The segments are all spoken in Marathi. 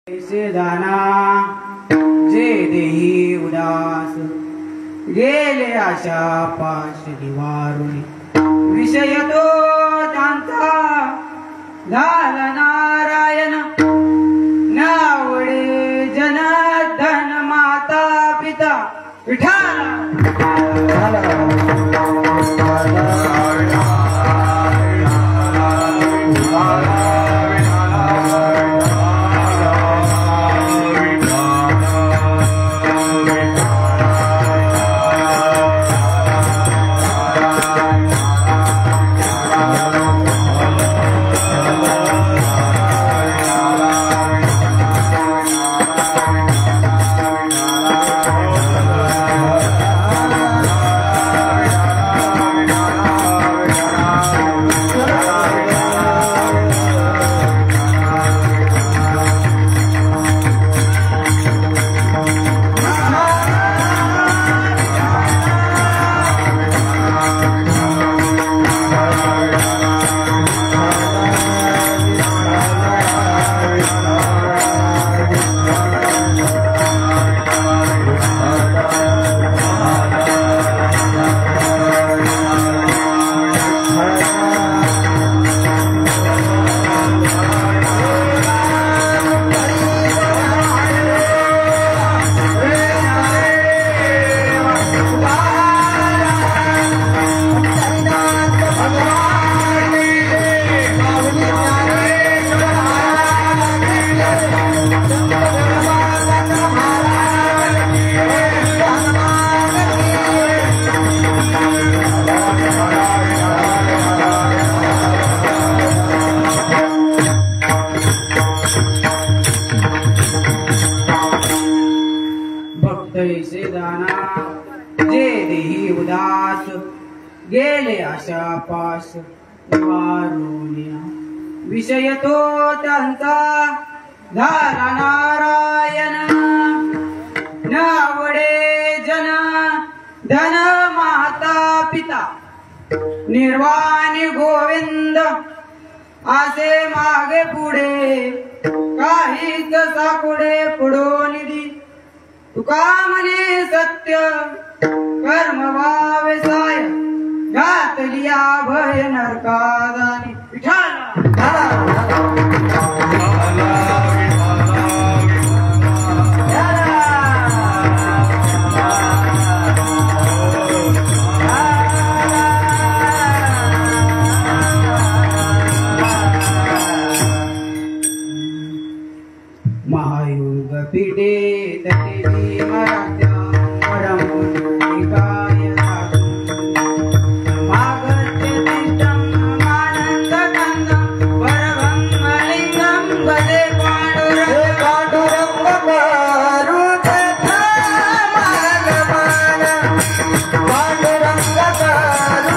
से दाना जे देही उदास गेले आशा पाश निवारुणी विषय तो त्यांचा झाला नारायण नावडे जन धन माता पिता विठाला से दाना जे देही उदास गेले आशा पाश निवारुण्या विषय तो त्यांचा झाला नारायण नावडे जन धन माता पिता निर्वाणी गोविंद आसे मागे पुढे काहीच साकुडे पुढो निधी तुका म्हणे सत्य कर्म व्यवसाय घातलिया भय नरकादानी महायुग पिढे तटे मराठ्या परम काय मागचे तिष्ठम आनंद कंदम परभं लिंगम भजे पांडुरंग मारुत मागमान पांडुरंग मारुत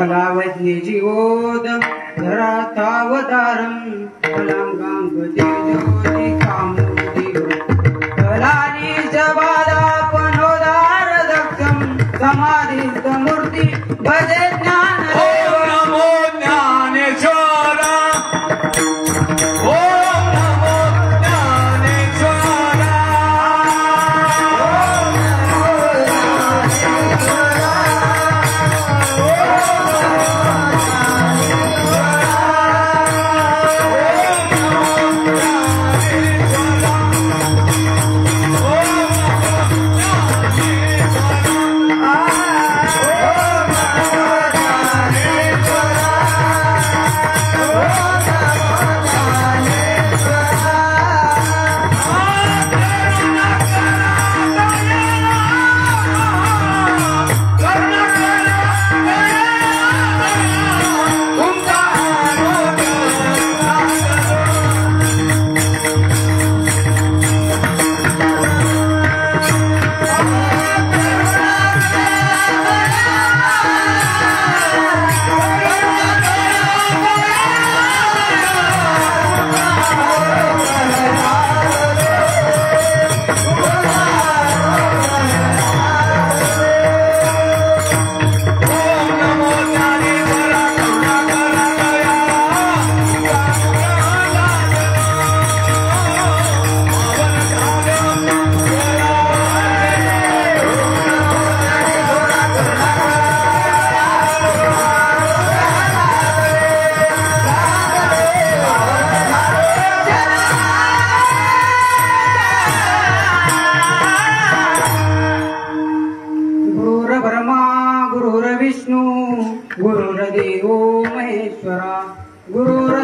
कलावज्ञे जीवोद धरातावतारं कलांगांगतेजोति कामोदि कलानि जबादापनोदार दक्षं समाधिस्तमूर्ति भजे ज्ञान नमो ज्ञानेश्वरा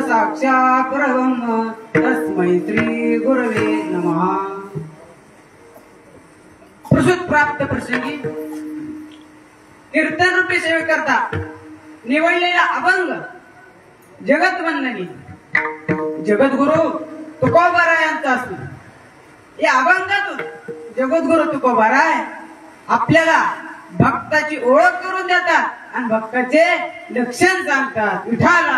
साक्षात् परब्रह्म तस्मै श्री गुरवे नमः। प्रसूत प्राप्त प्रसंगी कीर्तन रूपी सेवे करता निवडलेला अभंग जगतवंदनी जगद्गुरु तुकोबाराय यांचा असून या अभंगातून जगद्गुरु तुकोबाराय आपल्याला भक्ताची ओळख करून देतात आणि भक्ताचे लक्षण सांगतात। विठाला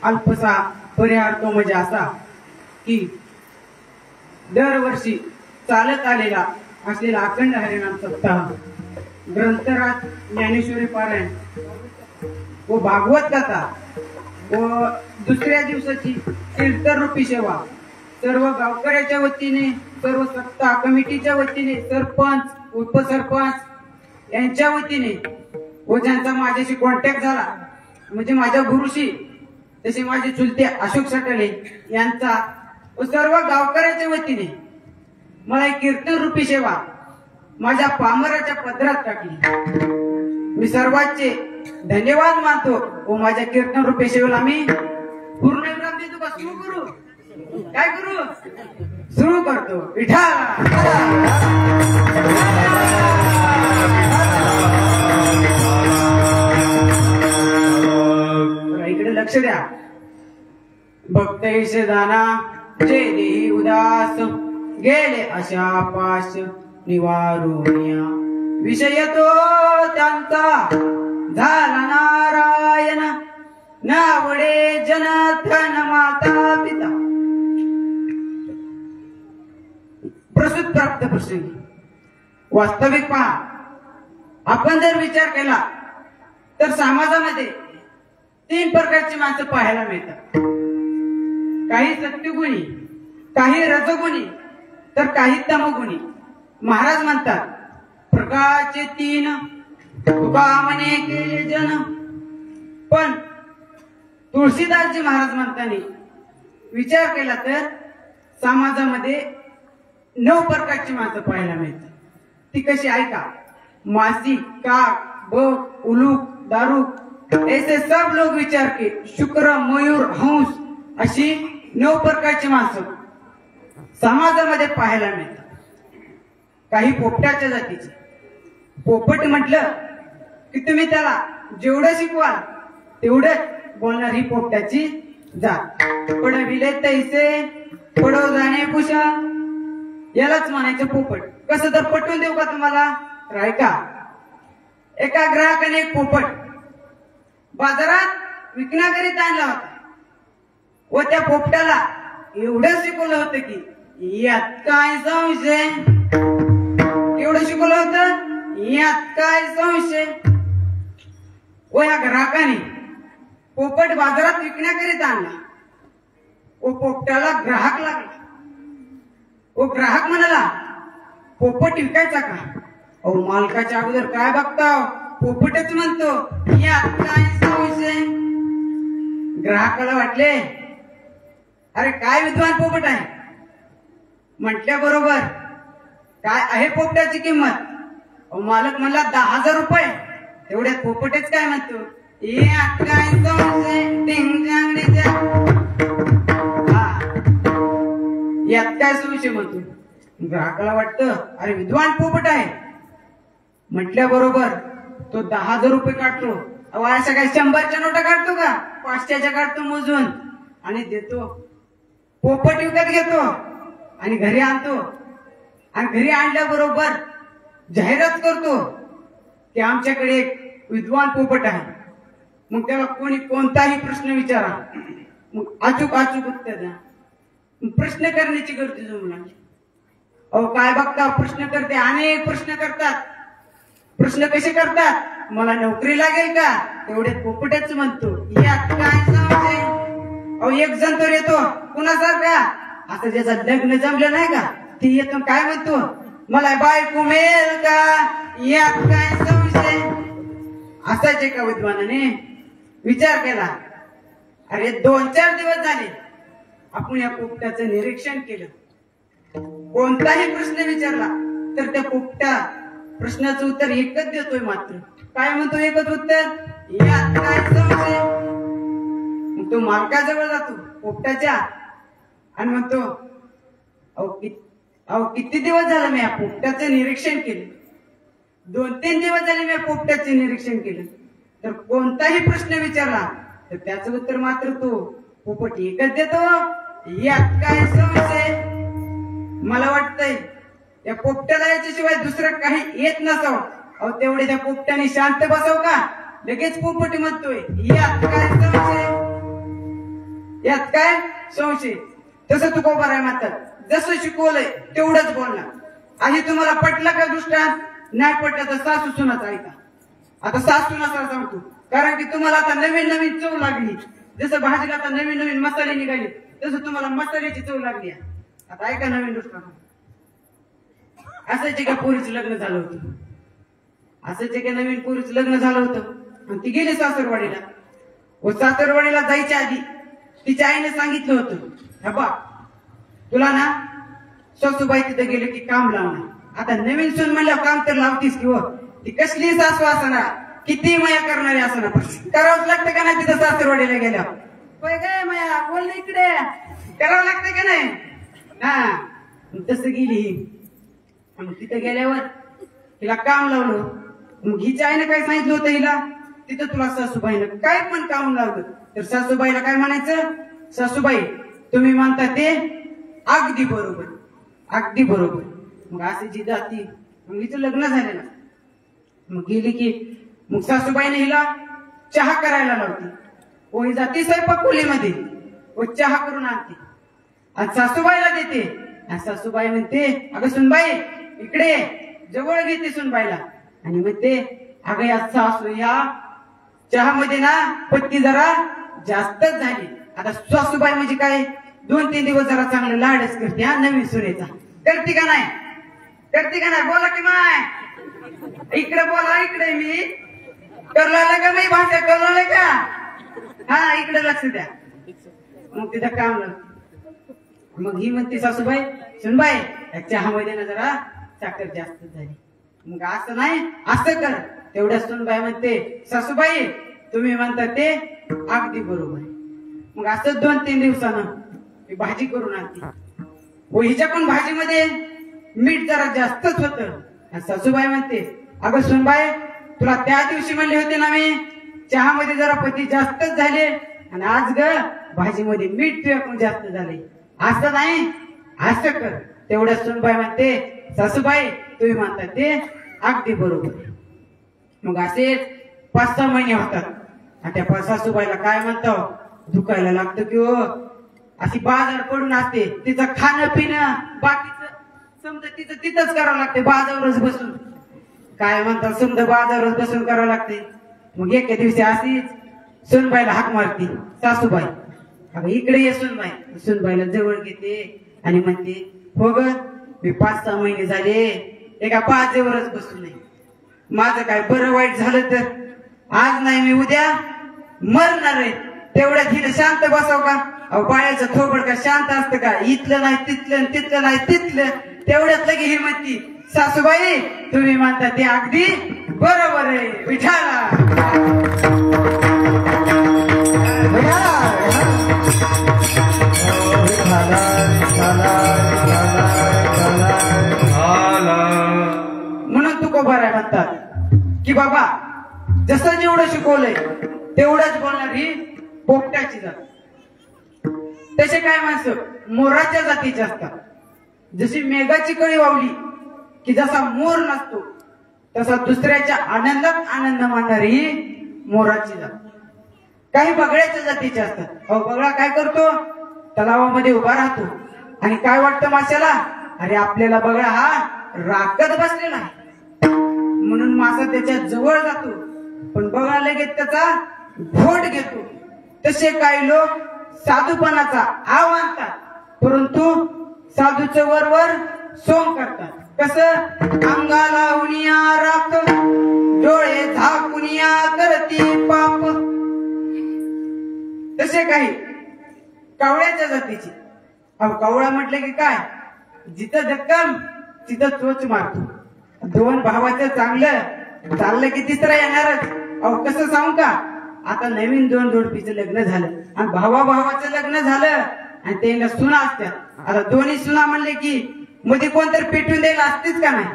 अल्पसा परिहार तो म्हणजे असा की दरवर्षी चालत आलेला असलेला अखंड हरिनाम सप्ताह, ग्रंथराज ज्ञानेश्वरी पारायण व भागवत कथा व दुसऱ्या दिवसाची कीर्तन रूपी सेवा सर्व गावकऱ्याच्या वतीने, सर्व सत्ता कमिटीच्या वतीने, सरपंच उपसरपंच यांच्या वतीने व ज्यांचा माझ्याशी कॉन्टॅक्ट झाला म्हणजे माझ्या गुरुशी, तसे माझे चुलते अशोक सटले यांचा व सर्व गावकऱ्याच्या वतीने मला एक कीर्तन रूपी सेवा माझ्या पामराच्या पदरात टाकली। मी सर्वांचे धन्यवाद मानतो व माझ्या कीर्तन रूपी सेवेला मी पूर्ण विराम देतो का सुरू करू? काय करू? सुरू करतो। विठा इकडे लक्ष द्या। भक्तैष दाना जे देही उदास गेले अशा पाश निवारुनिया विषय तो त्यांचा झाला नारायण नावडे जनधन माता पिता। प्रसूत प्राप्त प्रसंगी वास्तविक पहा, आपण जर विचार केला तर समाजामध्ये 3 प्रकारची माणसं पाहायला मिळतात। काही सत्यगुणी, काही रजगुणी तर काही तमगुणी। महाराज म्हणतात प्रकारचे 3 तुका म्हणे केले जन, पण तुळशीदासजी महाराज म्हणताना विचार केला तर समाजामध्ये 9 प्रकारची माणसं पाहायला मिळतात। ती कशी ऐका, मासी, काक, बक, उलूक, दारूक ऐसे सब लोग विचार के शुक्र, मयूर, हंस अशी 9 प्रकारची माणसं समाजामध्ये पाहायला मिळतात। काही पोपटाच्या जातीचे। पोपट म्हटलं की तुम्ही त्याला जेवढं शिकवाल तेवढंच बोलणार ही पोपटाची जा पडविले तैसे पडव जाणे पुषा, यालाच म्हणायचं पोपट. कसं तर पटवून देऊ का तुम्हाला? तर ऐका. एका ग्राहकाने एक पोपट बाजारात विकण्याकरिता आणला होता व त्या पोपटाला एवढं शिकवलं होतं की यात काय संशय, एवढं शिकवलं होतं यात काय संशय. व या ग्राहकाने पोपट बाजारात विकण्याकरिता आणला व पोपटाला ग्राहक लागला. व ग्राहक म्हणाला, पोपट विकायचा का? अहो मालकाच्या अगोदर काय बघताव, पोपटच म्हणतो यात काय संशय. ग्राहकाला वाटले, अरे काय विद्वान पोपट आहे. म्हटल्या बरोबर काय आहे पोपटाची किंमत? अहो मालक म्हणला 10,000 रुपये. तेवढ्यात पोपटच काय म्हणतो यात काय संशय. यात काय संशय म्हणतो. ग्राहकाला वाटतं अरे विद्वान पोपट आहे. म्हटल्या बरोबर तो 10,000 रुपये काढतो. अशा काय 100च्या नोटा काढतो का? 500च्या काढतो मोजून आणि देतो. पोपट विकत घेतो आणि घरी आणतो. आणि घरी आणल्याबरोबर जाहिरात करतो की आमच्याकडे एक विद्वान पोपट आहे. मग त्याला कोणी कोणताही प्रश्न विचारा, मग अचूक उत्तर द्या. प्रश्न करण्याची गरज जमू लागली. अहो काय बघता, प्रश्न करते, अनेक प्रश्न करतात. प्रश्न कसे करतात? मला नोकरी लागेल का? तेवढ्यात पोपटच म्हणतो यात काय संशय. अहो एक जण तर येतो कुणासारखा, असं ज्याचं लग्न जमलं नाही का ते येतो, काय म्हणतो मला बायको मिळेल का? यात काय संशय. असाच एका विद्वानाने विचार केला. अरे 2-4 दिवस झाले आपण या पोपटाचं निरीक्षण केलं. कोणताही प्रश्न विचारला तर त्या पोपटा प्रश्नाचं उत्तर एकच देतोय. मात्र काय म्हणतो एकच उत्तर यात काय संशय. मग तो मालकाजवळ जातो पोपटाच्या आणि म्हणतो, अहो किती दिवस झालं मी या पोपटाचं निरीक्षण केलं. 2-3 दिवस झाले मी या पोपटाचे निरीक्षण केलं. तर कोणताही प्रश्न विचारला तर त्याचं उत्तर मात्र तो पोपट एकच देतो यात काय संशय. मला वाटतंय या पोपट्याला याच्याशिवाय दुसरं काही येत नसावं. अहो तेवढे त्या पोपट्याने शांत बसाव का? लगेच पोपट म्हणतोय यात काय संशय. यात काय संशय. तसं तू कोबर आहे मात्र जसं शिकवलंय तेवढंच बोलणार. आणि तुम्हाला पटलं का दृष्टांत? नाही पटलं तर सासू सुनाचा ऐका. आता सासू सुनाचा सांगतो, कारण की तुम्हाला आता नवीन चव लागली. जसं भाजीला आता नवीन मसाले निघाले तसं तुम्हाला मसाल्याची चव लागली. आता ऐका नवीन दृष्टांत. असंच एका पोरीचं लग्न झालं होतं. असंच एका नवीन पोरीचं लग्न झालं होतं आणि ती गेली सासरवाडीला. व सासरवाडीला जायच्या आधी तिच्या आईने सांगितलं होतं, हा बा तुला ना सासूबाई तिथे गेले की काम लावणार. आता नवीन सून म्हणल्यावर काम तर लावतीस किंवा ती कसली सासू असणार, किती माया करणारी असणार, करावंच लागतं का नाही तिथं सासरवाडीला गेल्यावर. होय काय माया बोल इकडे, करावं लागतं का नाही. हा तसं गेली. मग तिथं गेल्यावर तिला काम लावलं. मग हिच्या आईने काय सांगितलं होतं हिला, तिथं तुला सासूबाईनं काय पण काम लावलं तर सासूबाईला काय म्हणायचं, सासूबाई तुम्ही म्हणता ते अगदी बरोबर, अगदी बरोबर. मग असे जी जाती. मग हिचं लग्न झालेलं. मग गेली की मग सासूबाईने हिला चहा करायला लावते. व ही जाती स्वयंपाक खोलीमध्ये व चहा करून आणते आणि सासूबाईला देते. आणि सासूबाई म्हणते, अगं सुनबाई इकडे जवळ घेते सुनबाईला आणि म्हणते, अगं या सासू या चहामध्ये ना पत्ती जरा जास्तच झाली. आता सासूबाई म्हणजे काय 2-3 दिवस जरा चांगलं लाडच करते. हा नवीन सुनेचा करते का नाही, करते का नाही बोला की माय. इकडे बोला, इकडे मी करला का मी भाषा करवलं का. हा इकडे लक्ष द्या. मग तिथं काम लागतं. मग ही म्हणते सासूबाई सुनबाई या चहामध्ये ना जरा साखर जास्त झाली. मग असं नाही असं कर. तेवढ्या सुनबाई म्हणते, सासूबाई तुम्ही म्हणता ते अगदी बरोबर. मग असं 2-3 दिवसानं मी भाजी करून आणते. व हिच्या पण भाजीमध्ये मीठ जरा जास्तच होतं. सासूबाई म्हणते, अगं सुनबाई तुला त्या दिवशी म्हणले होते ना मी चहामध्ये जरा पत्ती जास्तच झाले, आणि आज ग भाजीमध्ये मीठ टाकून जास्त झाले. असं नाही, असं कर. तेवढ्या सुनबाई म्हणते सासूबाई तुम्ही म्हणता ते अगदी बरोबर. मग असेच 5-6 महिने होतात आणि त्या सासूबाईला काय म्हणतो दुखायला लागतं की हो. अशी बाजार पडून असते, तिचं खाणं पिणं बाकीचं समजा तिचं तिथंच करावं लागते, बाजारच बसून. काय म्हणतात समजा बाजारच बसून करावं लागते. मग एके दिवशी अशीच सुनबाईला हाक मारते सासूबाई, अगं इकडे ये सुनबाई. सुनबाईला जवळ घेते आणि म्हणते हो ग मी 5-6 महिने झाले एका बाजेवरच बसू नये. माझं काय बरं वाईट झालं तर आज नाही मी उद्या मरणार आहे. तेवढ्यात हिने शांत बसाव का? अहो बाळाचं थोबड का शांत असतं का? इथलं नाही तिथलं, तिथलं नाही तिथलं. तेवढ्यात लगे ही म्हणती सासूबाई तुम्ही म्हणता ते अगदी बरोबर आहे. विठाला म्हणून तू कोबाराय म्हणतात की बाबा जसं जेवढं शिकवलंय तेवढंच बोलणार ही पोपटाची जात. तसे काय माणसं मोराच्या जातीचे असतात. जशी मेघाची कळी वावली की जसा मोर नसतो तसा दुसऱ्याच्या आनंदात आनंद मानणारी ही मोराची जात. काही बगळ्याच्या जातीचे असतात. अहो बगळा काय करतो तलावामध्ये उभा राहतो आणि काय वाटतं माशाला अरे आपल्याला बगळा हा राखत बसलेला आहे म्हणून मासा त्याच्या जवळ जातो, पण बगळा लगेच त्याचा घोट घेतो. तसे काही लोक साधूपणाचा आव आणतात परंतु साधूचं वरवर सोंग करतात. कसं अंगाला उनिया राख डोळे झाकुनिया करती पाप. तसे काही कावळ्याच्या जातीची. अहो कावळा म्हटलं की काय जिथं धक्कम तिथं चोच मारतो. 2 भावाचं चांगलं चाललं की तिसरा येणारच. अहो कसं सांगू का आता नवीन 2 जोडपीचं लग्न झालं आणि भावाभावाचं लग्न झालं आणि त्यांना सुना असत्या. आता दोन्ही सुना म्हणले की मध्ये कोणतरी पेटून द्यायला असतेच का नाही,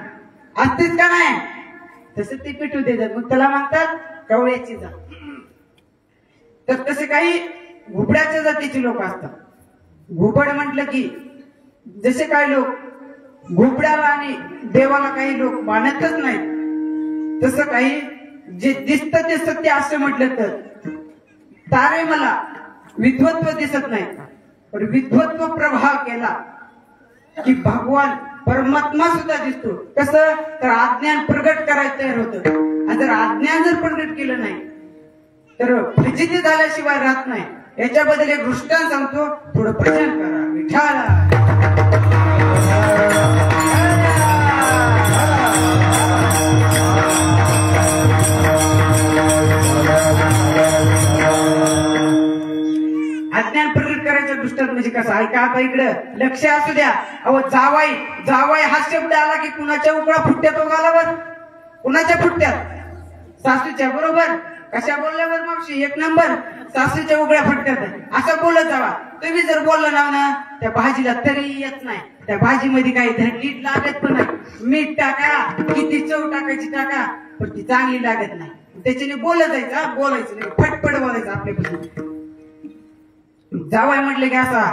असतेच का नाही. तसं ते पेटून देतात मग त्याला म्हणतात कावळ्याची जात. तर तसे काही घुबड्याच्या जातीचे लोक असतात. घुबड म्हटलं की जसे काही लोक घुबड्याला आणि देवाला काही लोक मानतच नाहीत तसं काही जे दिसतं ते सत्य असं म्हटलं तर तारे मला विद्वत्व दिसत नाही पण विद्वत्व प्रभाव केला की भगवान परमात्मा सुद्धा दिसतो. कसं तर अज्ञान प्रगट करायचं तयार होतं आणि जर अज्ञान जर प्रगट केलं नाही तर फजिती झाल्याशिवाय राहत नाही. याच्याबद्दल एक दृष्टांत सांगतो, थोडं भजन करा. विठाला अज्ञान प्रगट करायच्या दृष्टांत म्हणजे कसं ऐका आता इकडं लक्ष असू द्या. अहो जावाई जावाई हा शब्द आला की कुणाच्या उकळा फुटत्यात तो गालावर, कुणाच्या फुटत्यात सासूच्या. बरोबर कशा बोलल्यावर मावशी 1 नंबर सासूच्या उघड्या फटक्यात असं बोलत जावा. तुम्ही जर बोललं ना त्या भाजीला तरी येत नाही. त्या भाजीमध्ये काही नीट लागत पण नाही. मीठ टाका किती चव टाकायची टाका पण ती चांगली लागत नाही. त्याच्याने बोलत जायचं, बोलायचं नाही, फटफट बोलायचं आपल्यापासून. जावाय म्हटले की असा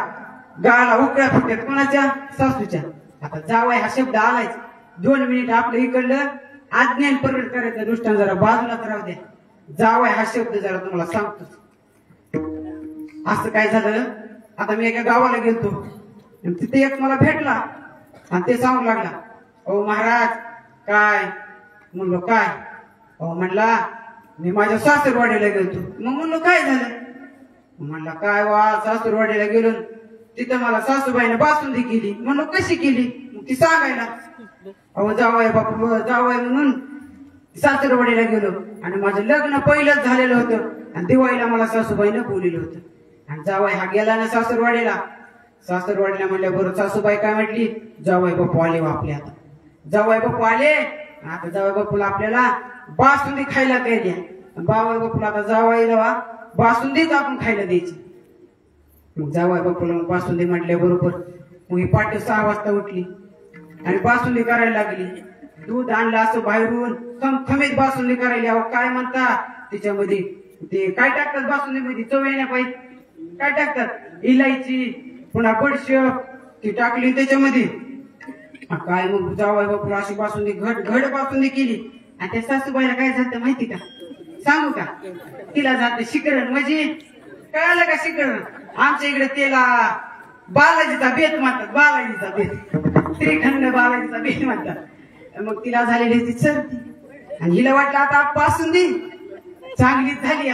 गाळा उकड्या फुटक्यात कोणाच्या सासूच्या. आता जावाय हा शब्द आलायच 2 मिनिट आपलं इकडलं अज्ञान प्रगट करायचं दृष्टांत जरा बाजूलाच राहू द्या. जावाय हा शब्द जरा तुम्हाला सांगतो. असं काय झालं आता मी एका गावाला गेलतो तिथे एक मला भेटला आणि ते सांगू लागला अहो महाराज काय म्हणलो काय अहो म्हणला मी माझ्या सासरवाडीला गेलतो. मग म्हणलो काय झालं म्हणला काय वा सासरवाडीला गेलो तिथं मला सासूबाईने बासुंदी केली. म्हणलो कशी केली मग ती सांगायला. अहो जावाय बापू जावाय म्हणून सासरवाडीला गेलो आणि माझं लग्न पहिलंच झालेलं होतं आणि दिवाळीला मला सासूबाईनं बोलिलं होतं आणि जावाय हा गेला ना सासरवाडीला. सासरवाडीला म्हणल्या बरोबर सासूबाई काय म्हटली जावाय बापू आले वा आपले. आता जावाय बापू आले आता जावाय बापूला आपल्याला बासुंदी खायला काय द्या. जावाय बापूला आता जावायला वा बासुंदीच आपण खायला द्यायची. मग जावाय बापूला मग बासुंदी म्हटल्या बरोबर मग ही पहाटे 6 वाजता उठली आणि बासुंदी करायला लागली. दूध आणलं असं बाहेरून खमखमीत बासुंदी करायला. अहो काय म्हणता त्याच्यामध्ये ते काय टाकतात बासुंदीमध्ये चव येण्यापाहिजे काय टाकतात इलायची पुन्हा बडीशेप ती टाकली त्याच्यामध्ये काय मग जावई बापूला अशी बासुंदी घड बासुंदी केली आणि त्या सासूबाईला काय झालं माहिती का सांगू का तिला जात शिकरण म्हणजे कळालं का शिकरण आमच्या इकडे त्याला बालाजीचा बेत म्हणतात बालाजीचा बेत श्रीखंड बालाजीचा बेत म्हणतात मग तिला झालेली ती सर्दी आणि हिला वाटलं आता बासुंदी चांगलीच झाली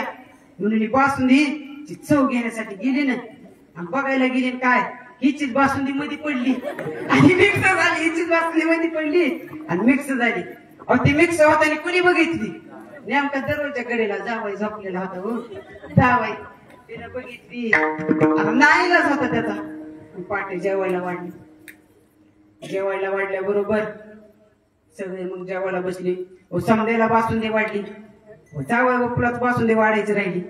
म्हणून ही बासुंदी चव घेण्यासाठी गेली ना आणि बघायला गेली काय हिचीच बासुंदी मध्ये पडली आणि मिक्स झाली हिचीच बासुंदी मध्ये पडली आणि मिक्स झाली अहो ती मिक्स होताना कुणी बघितली नेमका दरवाजा कडेला जावाई झोपलेला होता हो जावाई तिने बघितली आता नाईलाच होता त्याचा पाटे जेवायला वाढल्या बरोबर सगळे मग जेवायला बसले समजायला बासुंदी वाढली जावई बापूलाच बासुंदी वाढायची राहिली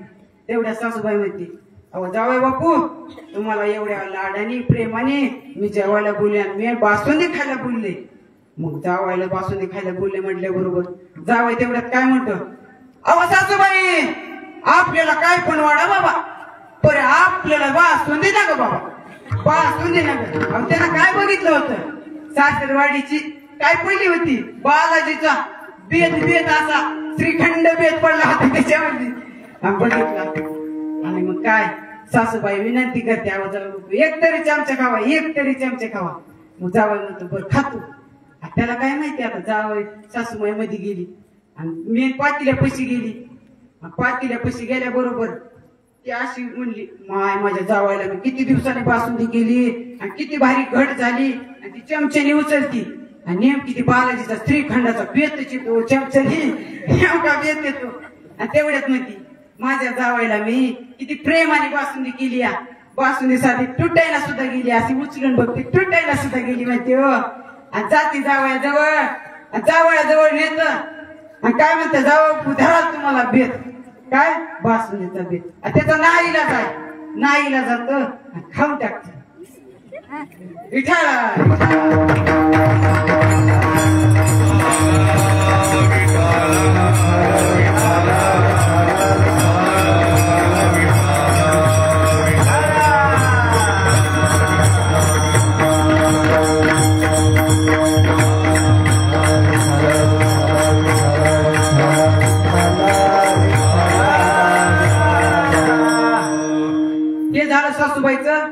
तेवढ्या सासूबाई म्हणते अहो जावई बापू तुम्हाला एवढ्या लाडाने प्रेमाने मी जेवायला बोलले आणि मी बासुंदी खायला बोलले मग जावायला बासुंदी खायला बोलले म्हटल्या बरोबर जावई तेवढ्यात काय म्हणतो अहो सासूबाई आपल्याला काय पण वाढा बाबा पर आपल्याला बासुंदी ना ग बाबा बासुंदी ना ग त्यानं काय बघितलं होतं सासरवाडीची काय पहिली होती बालाजीचा बेत असा श्रीखंड बेत पडला होता त्याच्यावरती बघितला आणि मग काय सासूबाई विनंती करते अहो जावई एक तरी चमचे खावा मग जावई म्हणतो बरं खातो त्याला काय माहिती आता जावई सासूबाई मध्ये गेली आणि मी पातील्यापाशी गेली पातील्यापाशी गेल्या बरोबर ती अशी म्हणली माझ्या जावायला मी किती दिवसाने बासुंदी केली आणि किती भारी घट झाली आणि ती चमच्याने उचलती आणि नेमकी ती बालाजीचा श्रीखंडाचा बेत येतो चमच्याने नेमका बेत येतो आणि तेवढ्यात म्हणती माझ्या जावायला मी किती प्रेमाने बासुंदी केली बासुंदीसाठी तुटायला सुद्धा गेली अशी उचलून बघते तुटायला सुद्धा गेली माहिती हो आणि जाती जावयाजवळ नेत आणि काय म्हणते जावं धरा तुम्हाला बेत काय बासुंदीचा बेत त्याचा नाईला जात खाऊन टाकत विठाला सासूबाईचं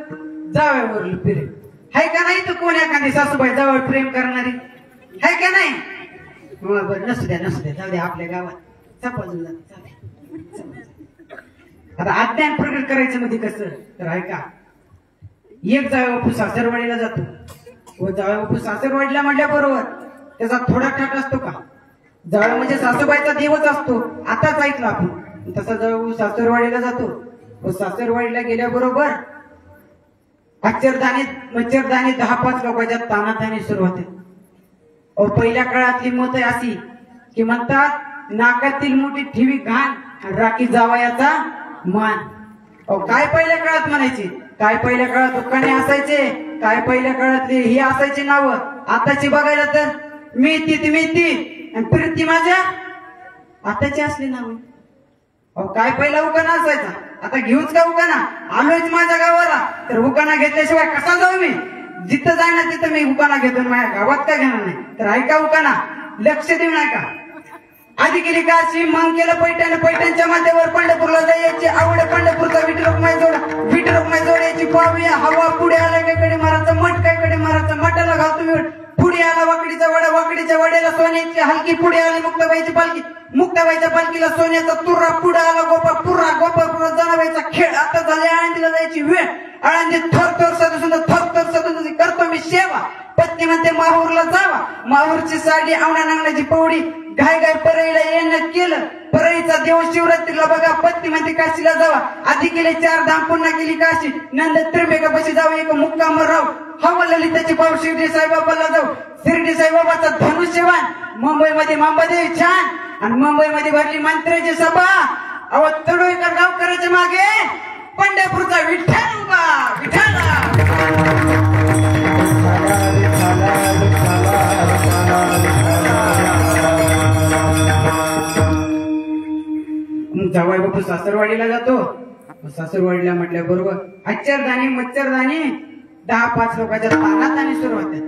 जावयावरलं प्रेम हाय का नाही तर कोण एखादी सासूबाई जावळ प्रेम करणारी हाय का नाही बरं नसू द्या जाऊ द्या आपल्या गावात सपाजून आता अज्ञान प्रकट करायचं म्हणजे कसं तर ऐका एक जावया बापू सासरवाडीला जातो व जावया बापू सासरवाडीला म्हटल्या बरोबर त्याचा थोडा ठाट असतो का जावया म्हणजे सासूबाईचा देवच असतो आताच ऐकलं आपण तसा जाऊ सासरवाडीला जातो व सासरवाडीला गेल्याबरोबर मच्छरदानी 10-5 लोकांच्या तानातानी सुरू होते पहिल्या काळातली मत अशी की म्हणतात नाकातील मोठी ठेवी घाण राखी जावयाचा मान काय पहिल्या काळात म्हणायचे काय पहिल्या काळात दुकाने असायचे काय पहिल्या काळातले ही असायचे नाव आताची बघायला तर मेथी आणि प्रीती माझ्या आताची असली नाव काय पहिला उकाना असायचा आता घेऊच का उकाना आलोच माझ्या गावाला तर उकाना घेतल्याशिवाय कसा जाऊ मी जिथं जाय ना तिथं मी उकाना घेतो माझ्या गावात काय घेणार नाही तर ऐका उकाना लक्ष देऊन ऐका आधी केली काशी मग केलं पैठणच्या माथ्यावर पंढरपूरला जायची आवड पंढरपूरचा विठ्ठल जोडायची पाहूया हवा पुढे आला काहीकडे मारायचं मठ काहीकडे मारायचं मठाला घालतो पुढे आला वाकडीचा वडा वाकडीच्या वड्याला सोन्याची हलकी पुढे आली मुक्ताबाईच्या पालखीला सोन्याचा तुर्रा पुढे आला गोपापुरा जनाबाईचा खेळ आता झाले आळंदीला जायची वेळ आळंदीत थर सदू करतो मी सेवा पत्नी म्हणते माहूरला जावा माहूरची साडी आवण्या नांगण्याची पवडी घाय परळीला येणं केलं परळीचा देव शिवरात्रीला बघा पत्नी म्हणते काशीला जावा आधी केले 4 धाम पुन्हा केली काशी नंद त्रिंबकेपाशी जाऊ एक मुक्कामवर राहू हवा ललिताची पाऊ शिर्डी साईबाबाला जाऊ शिर्डी साईबाबाचा धनुष्यवान मुंबईमध्ये मांबादेवी छान आणि मुंबईमध्ये भरली मंत्र्याची सभा अव तडोईकर गावकराच्या मागे पंढरपूरचा विठ्ठल उभा विठ्ठला जावई बापू सासरवाडीला जातो. सासरवाडीला म्हटल्या बरोबर आश्चर्यदानी मच्छरदानी 10-5 लोकांच्या तानात आणि सुरू होत्या.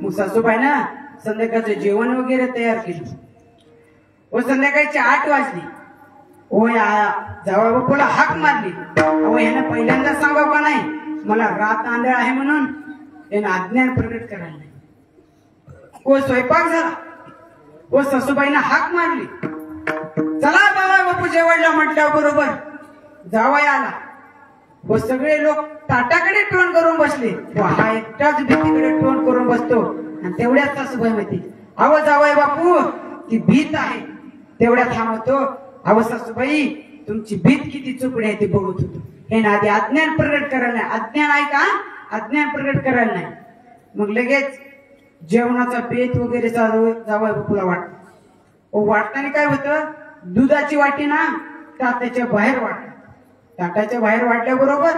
मग सासूबाई ना संध्याकाळचं जेवण वगैरे तयार केलं. व संध्याकाळची 8 वाजली. ओ या जावई बापूला हाक मारली. अहो ह्यानं पहिल्यांदा सांगावं का नाही मला रात आंधळ आहे म्हणून. यानं अज्ञान प्रकट करायला नाही. व स्वयंपाक झाला. व सासूबाईनं हाक मारली. चला जावई बापू जेवायला म्हटल्या बरोबर जावई आला. व सगळे लोक ताटाकडे तोंड करून बसले. व हा एकटाच भीतीकडे तोंड करून बसतो. आणि तेवढ्यात सासूबाई म्हणते अहो जावई बापू ती भीत आहे. तेवढ्या थांबवतो. अहो सासूबाई तुमची भीत किती चुकडी आहे ते बघत होतो. हे ना आधी अज्ञान प्रकट करायला नाही. अज्ञान आहे का अज्ञान प्रकट करायला नाही. मग लगेच जेवणाचा बेत वगैरे जावई बापूला वाटतो. वाटताना काय होतं दुधाची वाटी ना ताटाच्या बाहेर वाटत. ताटाच्या बाहेर वाटल्याबरोबर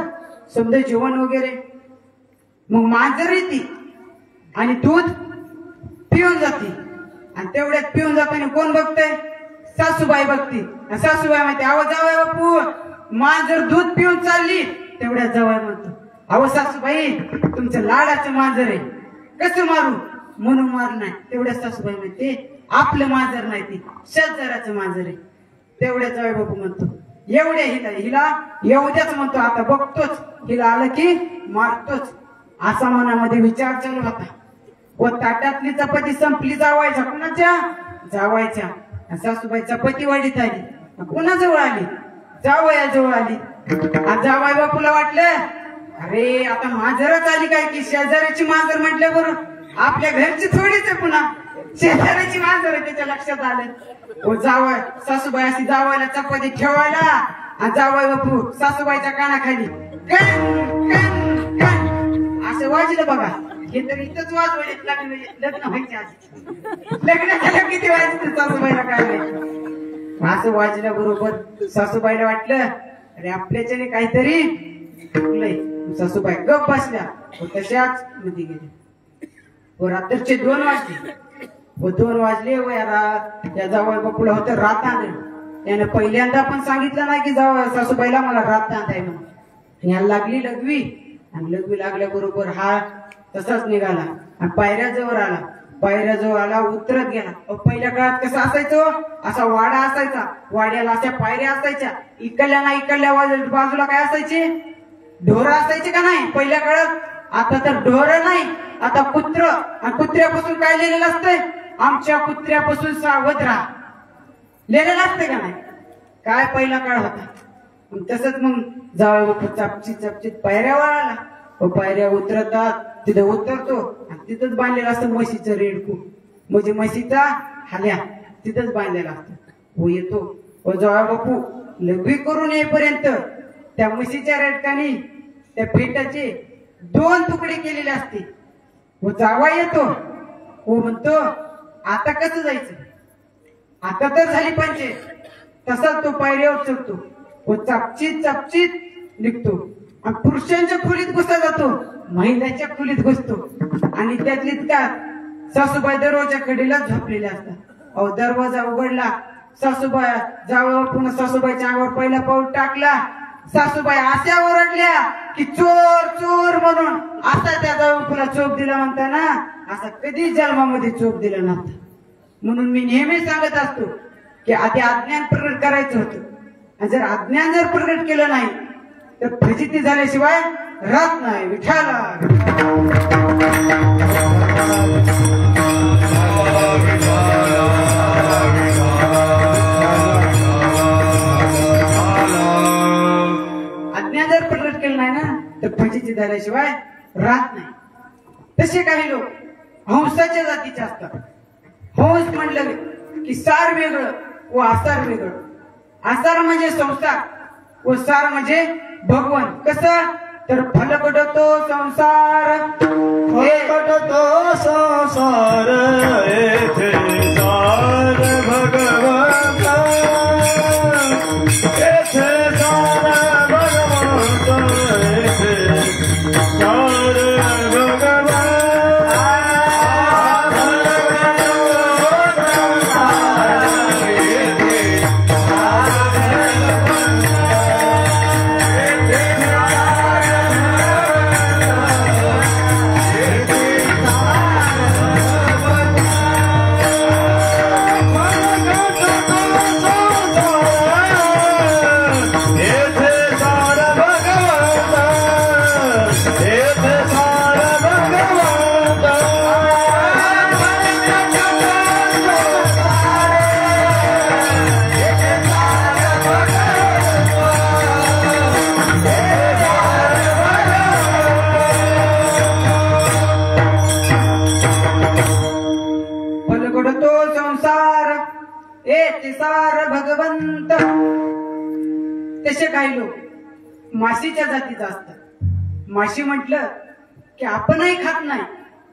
समजा जेवण वगैरे मग मांजर येते आणि दूध पिऊन जाते. आणि तेवढ्यात पिऊन जाताना कोण बघतंय सासूबाई बघते. सासूबाई म्हणते अहो जावई बापू मांजर दूध पिऊन चालली. तेवढ्यात जावई म्हणतो अहो सासूबाई तुमचं लाडाचं मांजर आहे कसं मारू म्हणून मार नाही. तेवढ्यात सासूबाई म्हणते आपलं मांजर नाही ते शेजाऱ्याचं मांजर आहे. तेवढ्या जावई बापू म्हणतो एवढ्या हिला एवढ्याच म्हणतो आता बघतोच हिला आलं की मारतोच. असा मनामध्ये विचार चालू होता. व ताटातली चपाती संपली जावायच्या कुणाच्या जावायच्या. सासूबाई चपाती वाढीत आली. कुणाजवळ आली जावयाजवळ आली. जावई बापूला वाटलं अरे आता मांजरच आली काय की शेजाऱ्याची मांजर म्हटल्या बरोबर आपल्या घरची थोडीच पुन्हा शेजाऱ्याची मांजर आहे. त्याच्या लक्षात आलं. ओ जावय सासूबाई अशी जावायला चपाती ठेवायला आणि जावई बापू सासूबाईच्या कानाखाली कण कण कण असं वाजलं बघा. हे तर इथंच वाजवले लग्न व्हायचे आज लग्न झालं किती वाजलं सासूबाईला काय नाही. असं वाजल्या बरोबर सासूबाईला वाटलं अरे आपल्याच्याने काहीतरी चुकलंय. सासूबाई गप बसल्या व तशाच मध्ये गेल्या. व रात्रीचे 2 वाजले. व 2 वाजले व या जावई बापूला होतं रात आंधळ. त्याने पहिल्यांदा पण सांगितलं नाही की सासूबाईला मला रात आंधळ म्हणून. याला लागली लघवी आणि लघवी लागल्याबरोबर हा तसाच निघाला आणि पायऱ्याजवळ आला. पायऱ्याजवळ आला उतरत गेला. पहिल्या काळात कसं असायचं असा वाडा असायचा. वाड्याला अशा पायऱ्या असायच्या. इकडल्या ना इकडल्या बाजूला काय असायचे ढोरं असायचे का नाही पहिल्या काळात. आता तर ढोरं नाही आता कुत्र. आणि कुत्र्यापासून काय लिहिलेलं असतंय आमच्या कुत्र्यापासून सावध राहा लिहिलेलं असतंय का नाही. काय पहिला काळ होता. तसंच मग जावई बापू चापचित चापचित पायऱ्यावर आला. पायऱ्या उतरतात तिथे उतरतो आणि तिथंच बांधलेलं असतं म्हशीचं रेडकू म्हणजे म्हशीचा हाल्या तिथंच बांधलेला असतो. हो येतो व जावई बापू लघवी करून येईपर्यंत त्या म्हशीच्या रेडकानी त्या फेटाचे 2 तुकडे केलेले असते. व जावा येतो हो म्हणतो आता कसं जायचं आता तर झाली पंचायत. तसाच तो पायऱ्यावर चढतो व चापचित चापचित निघतो आणि पुरुषांच्या खोलीत घुसला जातो महिलांच्या खोलीत घुसतो. आणि त्यातलीच का सासूबाई दरवाजा कडेला झोपलेल्या असतात. अहो दरवाजा उघडला. सासूबाई जावं पुन्हा सासूबाईच्या अंगावर पहिला पाऊल टाकला. सासूबाई अशा ओरडल्या की चोर चोर म्हणून. असा त्या जावं पुन्हा चोप दिला म्हणताना असा कधीच जन्मामध्ये चोप दिला नव्हता. म्हणून मी नेहमी सांगत असतो की आधी अज्ञान प्रकट करायचं होतं. आणि जर अज्ञान जर प्रकट केलं नाही तर फजिती झाल्याशिवाय राहत नाही. विठाला अज्ञान जर प्रकट केलं नाही ना तर फजिती झाल्याशिवाय राहत नाही. तसे काही लोक हंसाच्या जातीचे असतात. हंस म्हणलं की सार वेगळं व आसार वेगळं. आसार म्हणजे संसार व सार म्हणजे भगवान. कसं तर फलकडतो संसार फलकडतो संसार येथे सार भगवंत येथे सार भगवंत येथे सार भगवंत. हे तिसार भगवंत. तसे काही लोक माशीच्या जातीचा असतात. माशी म्हटलं की आपणही खात नाही,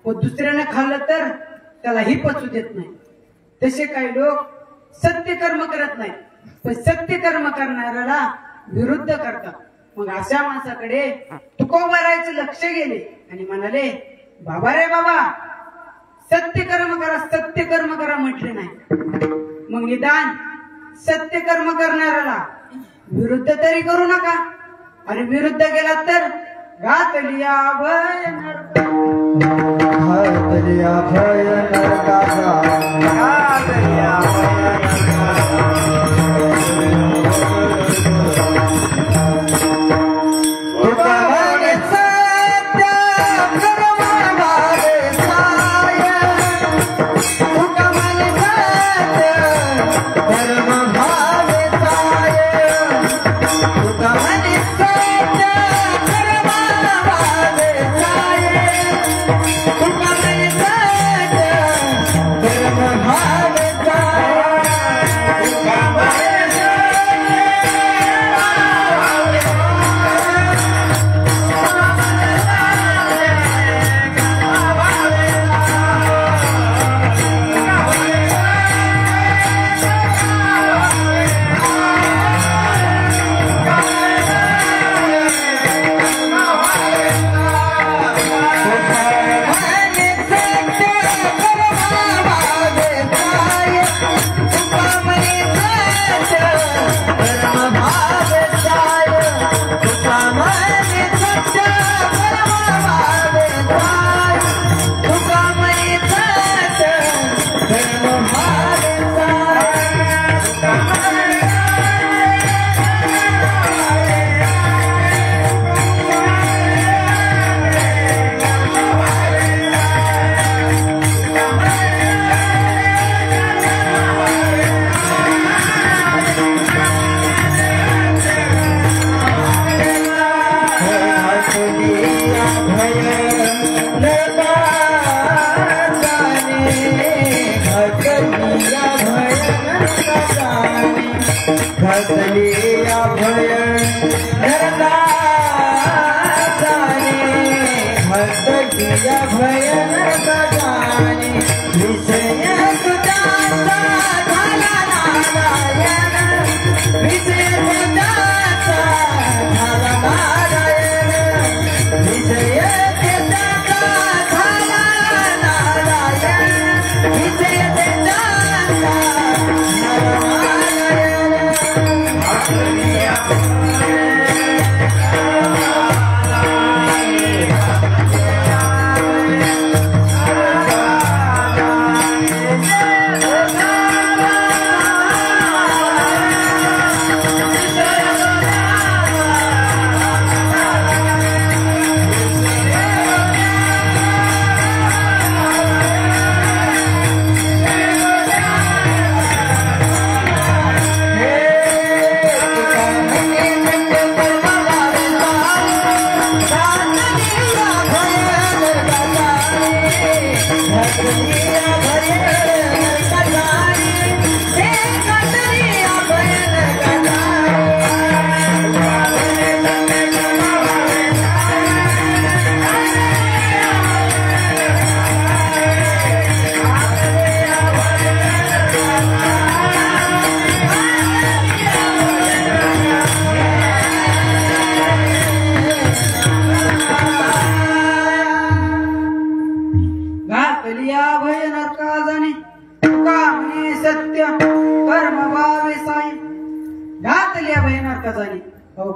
व दुसऱ्याने खाल्लं तर त्यालाही पचू देत नाही. तसे काही लोक सत्य कर्म करत नाही, पण सत्य कर्म करणाऱ्याला विरुद्ध करतात. मग अशा माणसाकडे तुकोबारायचं लक्ष गेले आणि म्हणाले, बाबा रे बाबा, सत्य कर्म करा, सत्य कर्म करा म्हटले नाही. मग निदान सत्य कर्म करणाऱ्याला विरुद्ध तरी करू नका. आणि विरुद्ध गेला तर घातलिया भय नरका. घातलिया भय नरकाचा. घातलिया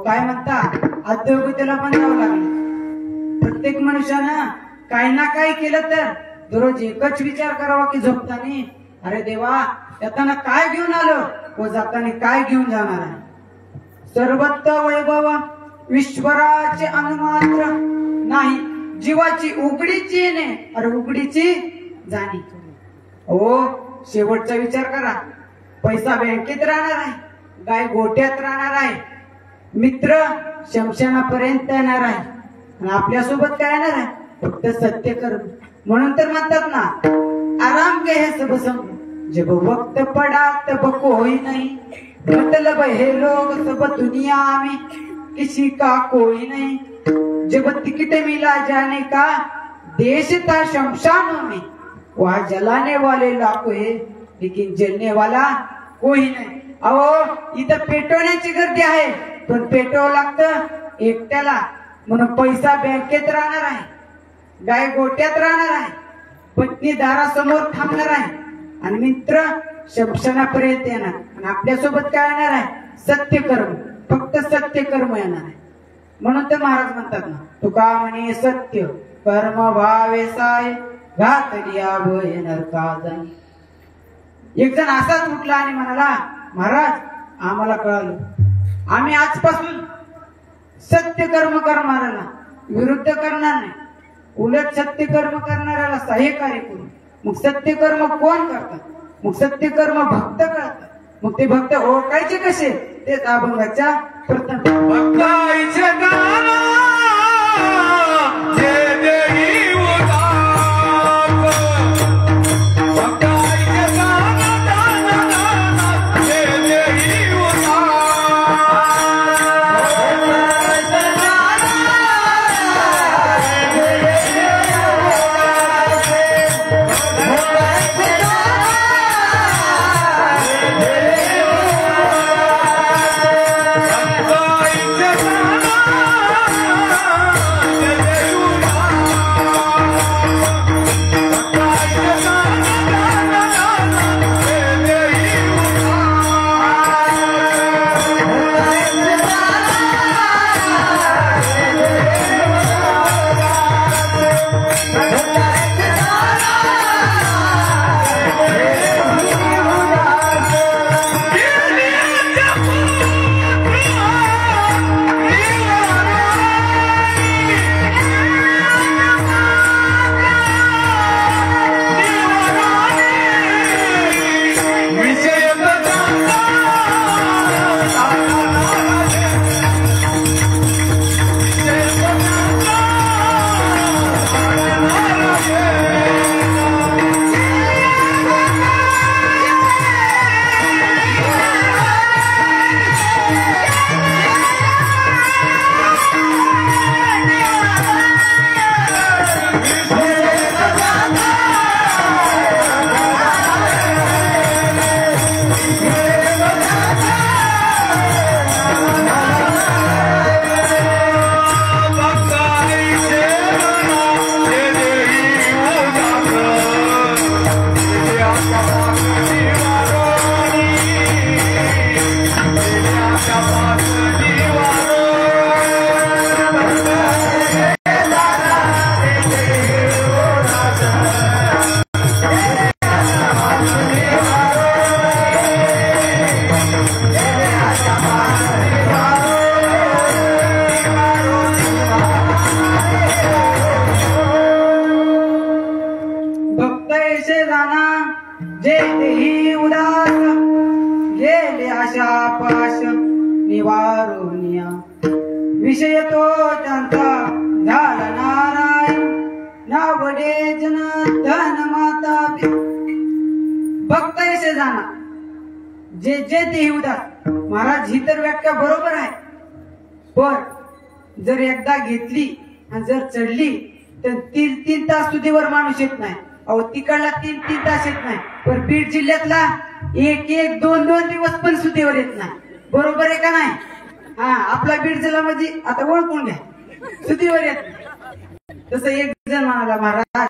काय म्हणता, अद्योगितेला पण जावं लागलं. प्रत्येक मनुष्यानं काही ना काही केलं तर दररोज एकच विचार करावा की झोपताना, अरे देवा, येताना काय घेऊन आलो व जाताना काय घेऊन जाणार आहे. सर्वत्र वैभव ईश्वराचे अनुमात्र नाही, जीवाची उघडीची येणे अरे उघडीची जाणी. हो, शेवटचा विचार करा. पैसा बँकेत राहणार आहे, गाय गोट्यात राहणार आहे, मित्र शमशानापर्यंत येणार आहे, आणि आपल्यासोबत काय येणार आहे? फक्त सत्य कर्म. म्हणून तर म्हणतात ना, आराम के है सब संग, जब वक्त पड़ा तब कोई नहीं, मतलब है लोग सब दुनिया में किसी का कोई नहीं। जब टिकट मिला जाने का देश था शमशानों में, वहाँ जलाने वाले लाखों है लेकिन जलने वाला कोई नाही। अहो इथं पेटवण्याची गर्दी आहे पण पेटवावं लागतं एकट्याला, म्हणून पैसा बँकेत राहणार आहे, गाय गोट्यात राहणार आहे, पत्नी दारासमोर थांबणार आहे आणि मित्र शमशानापर्यंत येणार। आणि आपल्यासोबत काय येणार आहे? सत्यकर्म, फक्त सत्यकर्म येणार आहे। म्हणून तर महाराज म्हणतात ना, तुका म्हणे सत्य कर्म भावे साय घातलिया भय नरका जाई। एक जण असाच उठला आणि म्हणाला, महाराज आम्हाला कळालं, आम्ही आजपासून सत्य कर्म करणाऱ्याला विरुद्ध करणार नाही, उलट सत्य कर्म करणाऱ्याला सहकार्य करू। मग सत्य कर्म कोण करतात? मग सत्य कर्म भक्त करतात। मग ते भक्त ओळखायचे कसे? तेच अभंगाच्या प्रथम भक्ताईचे गाणं जे देई उदास, भक्ताईचे गाणं दान जे देई उदास, विषय तो त्यांचा झाला नारायण, नावडे जन धन माता। भक्त ऐसे जाना जे जे ते उदास। महाराज ही तर व्याख्या बरोबर आहे, पण जर एकदा घेतली आणि जर चढली तर 3-3 तास सुधीवर माणूस येत नाही। अहो तिकडला 3-3 तास येत नाही, पण बीड जिल्ह्यातला 1-2 दिवस पण सुधीवर येत नाही। बरोबर आहे का नाही? हा, आपला बीड जिल्हा म्हणजे आता ओळखून घ्या, सुधीवर येत नाही। तसं एक जण म्हणाला, महाराज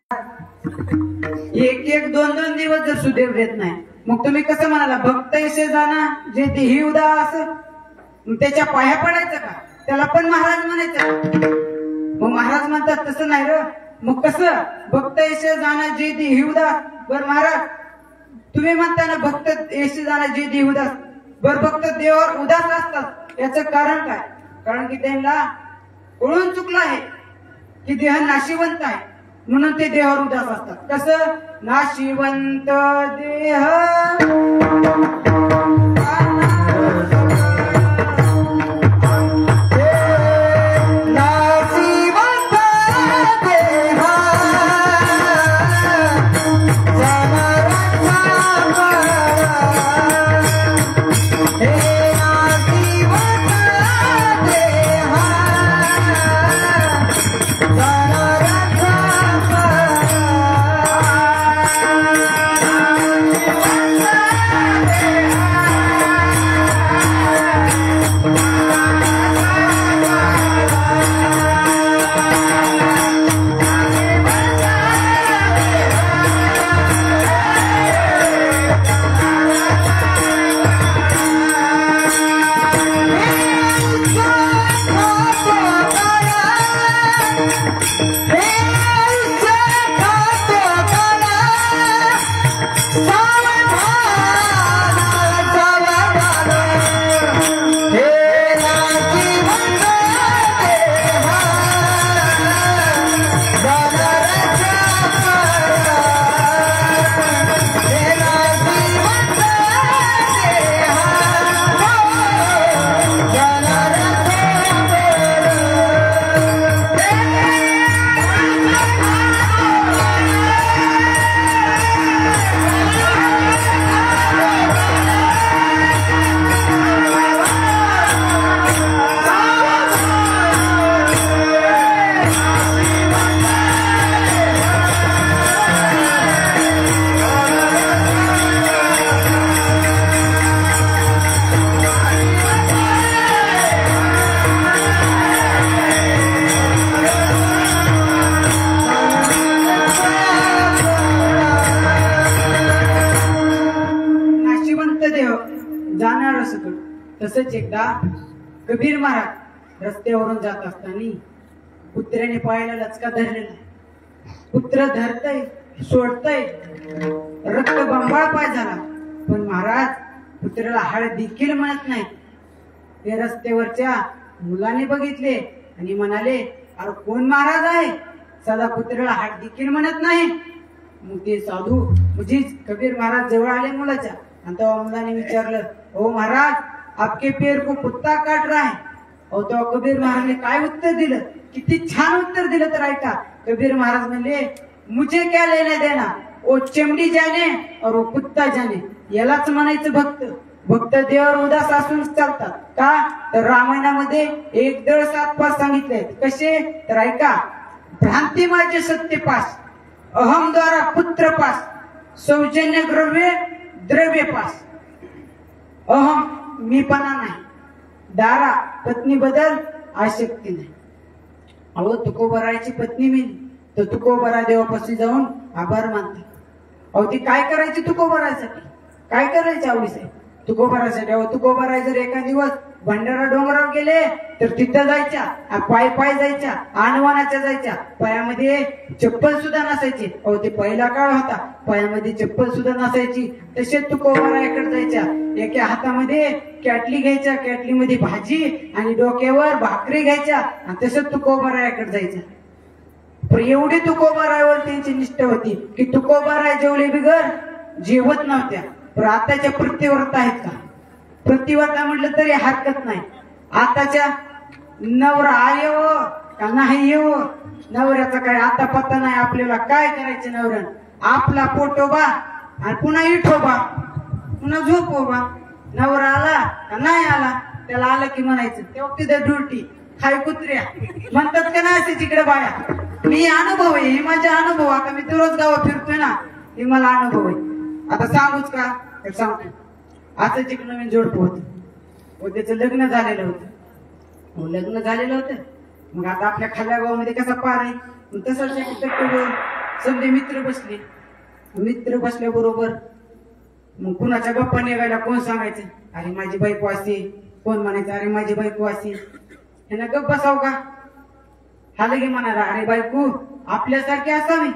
1-2 दिवस जर सुधीवर येत नाही, मग तुम्ही कसं म्हणाला भक्त ऐसे जाना जे देही उदास, त्याच्या पाया पडायचं का? त्याला पण महाराज म्हणायचं? मग महाराज म्हणतात तसं नाही र। मग कसं? भक्त ऐसे जाना जे देही उदास। बर महाराज तुम्ही म्हणता ना भक्त ऐसे जाना जे देही उदास, बर भक्त देवावर उदास असतात, याचं कारण काय? कारण की त्यांना ओळखून चुकलं आहे की देह नाशिवंत आहे, म्हणून ते देहावर उदास असतात। कसं? नाशिवंत देह जाना असंच एकदा कबीर महाराज रस्त्यावरून जात असताना कुत्र्याने पायाला लचका धरलेला. कुत्र धरतय, सोडतय, रक्त बंबाळ पाय झाला, पण महाराज कुत्र्याला हाड देखील म्हणत नाही. ते रस्त्यावरच्या मुलाने बघितले आणि म्हणाले, अरे कोण महाराज आहे, साधा कुत्र्याला हाड देखील म्हणत नाही. मग ते साधू म्हणजे कबीर महाराज जवळ आले मुलाच्या, आणि तेव्हा मुलाने विचारलं, हो महाराज आपके पैर को कुत्ता काट रहा है. अहो तेव्हा कबीर महाराजने काय उत्तर दिलं, किती छान उत्तर दिलं तर ऐका. कबीर महाराज म्हणले, मुझे क्या लेने देना, ओ चमडी जाने और वो कुत्ता जाने. यालाच म्हणायचं भक्त. भक्त देवावर उदास असून चालतात का, तर रामायणामध्ये 1.7 सांगितले. कसे तर ऐका. भ्रांती माझे सत्य पास, अहम द्वारा पुत्र पास, सौजन्य द्रव्य पास. अहम मीपणा नाही, दारा पत्नी बदल आसक्ती नाही. अहो तुकोबराची पत्नी मी तर तुकोबरा देवापाशी जाऊन आभार मानते. अहो ती काय करायची तुकोबरासाठी, काय करायची आवडीचे तुकोबरासाठी. अहो तुकोबरा जर एका दिवस भंडारा डोंगरावर गेले तर तिथं जायच्या, पाय पाय जायच्या, आणवानाच्या जायच्या, पायामध्ये चप्पल सुद्धा नसायची. अहो ते पहिला काळ होता, पायामध्ये चप्पल सुद्धा नसायची. तसेच तुकोबराकडे जायच्या, एका हातामध्ये कॅटली घ्यायच्या, कॅटलीमध्ये भाजी आणि डोक्यावर भाकरी घ्यायच्या, आणि तसंच तुकोबराकडे जायच्या. पण एवढी तुकोबरावर त्यांची निष्ठा होती की तुकोबरा जेवढे बिगर जेवत नव्हत्या. पण आताच्या प्रतिव्रता आहेत का, प्रतिव्रता म्हटलं तरी हरकत नाही. आताच्या नवरा येव का नाही येव, नवऱ्याचा काय आता पत्ता नाही. आपल्याला काय करायचं नवऱ्यानं, आपला पोटोबा आणि पुन्हा इठोबा, पुन्हा झोपोबा. नवरा आला का नाही आला, त्याला आलं की म्हणायचं तेव्हा तिथं ड्युटी खाय कुत्र्या म्हणतात का नाही. असे तिकडे बाया, मी अनुभव आहे, हे माझा अनुभव. आता मी दररोज गावात फिरतोय ना, हे मला अनुभव आहे. आता सांगूच का, तर सांगतो. असंच एक नवीन जोडपं होतं व त्याचं लग्न झालेलं होतं. लग्न झालेलं होतं. मग आता आपल्या खाल्ल्या गावामध्ये कसा पार आहे, तसंच समजे मित्र बसले. मित्र बसल्याबरोबर मग कुणाच्या गप्पा निघायला कोण सांगायचं, अरे माझी बायको असे, कोण म्हणायचं अरे माझी बायको असे. यांना गप्प बसाव का, हा लगे म्हणाला, अरे बायको आपल्यासारखी असावी,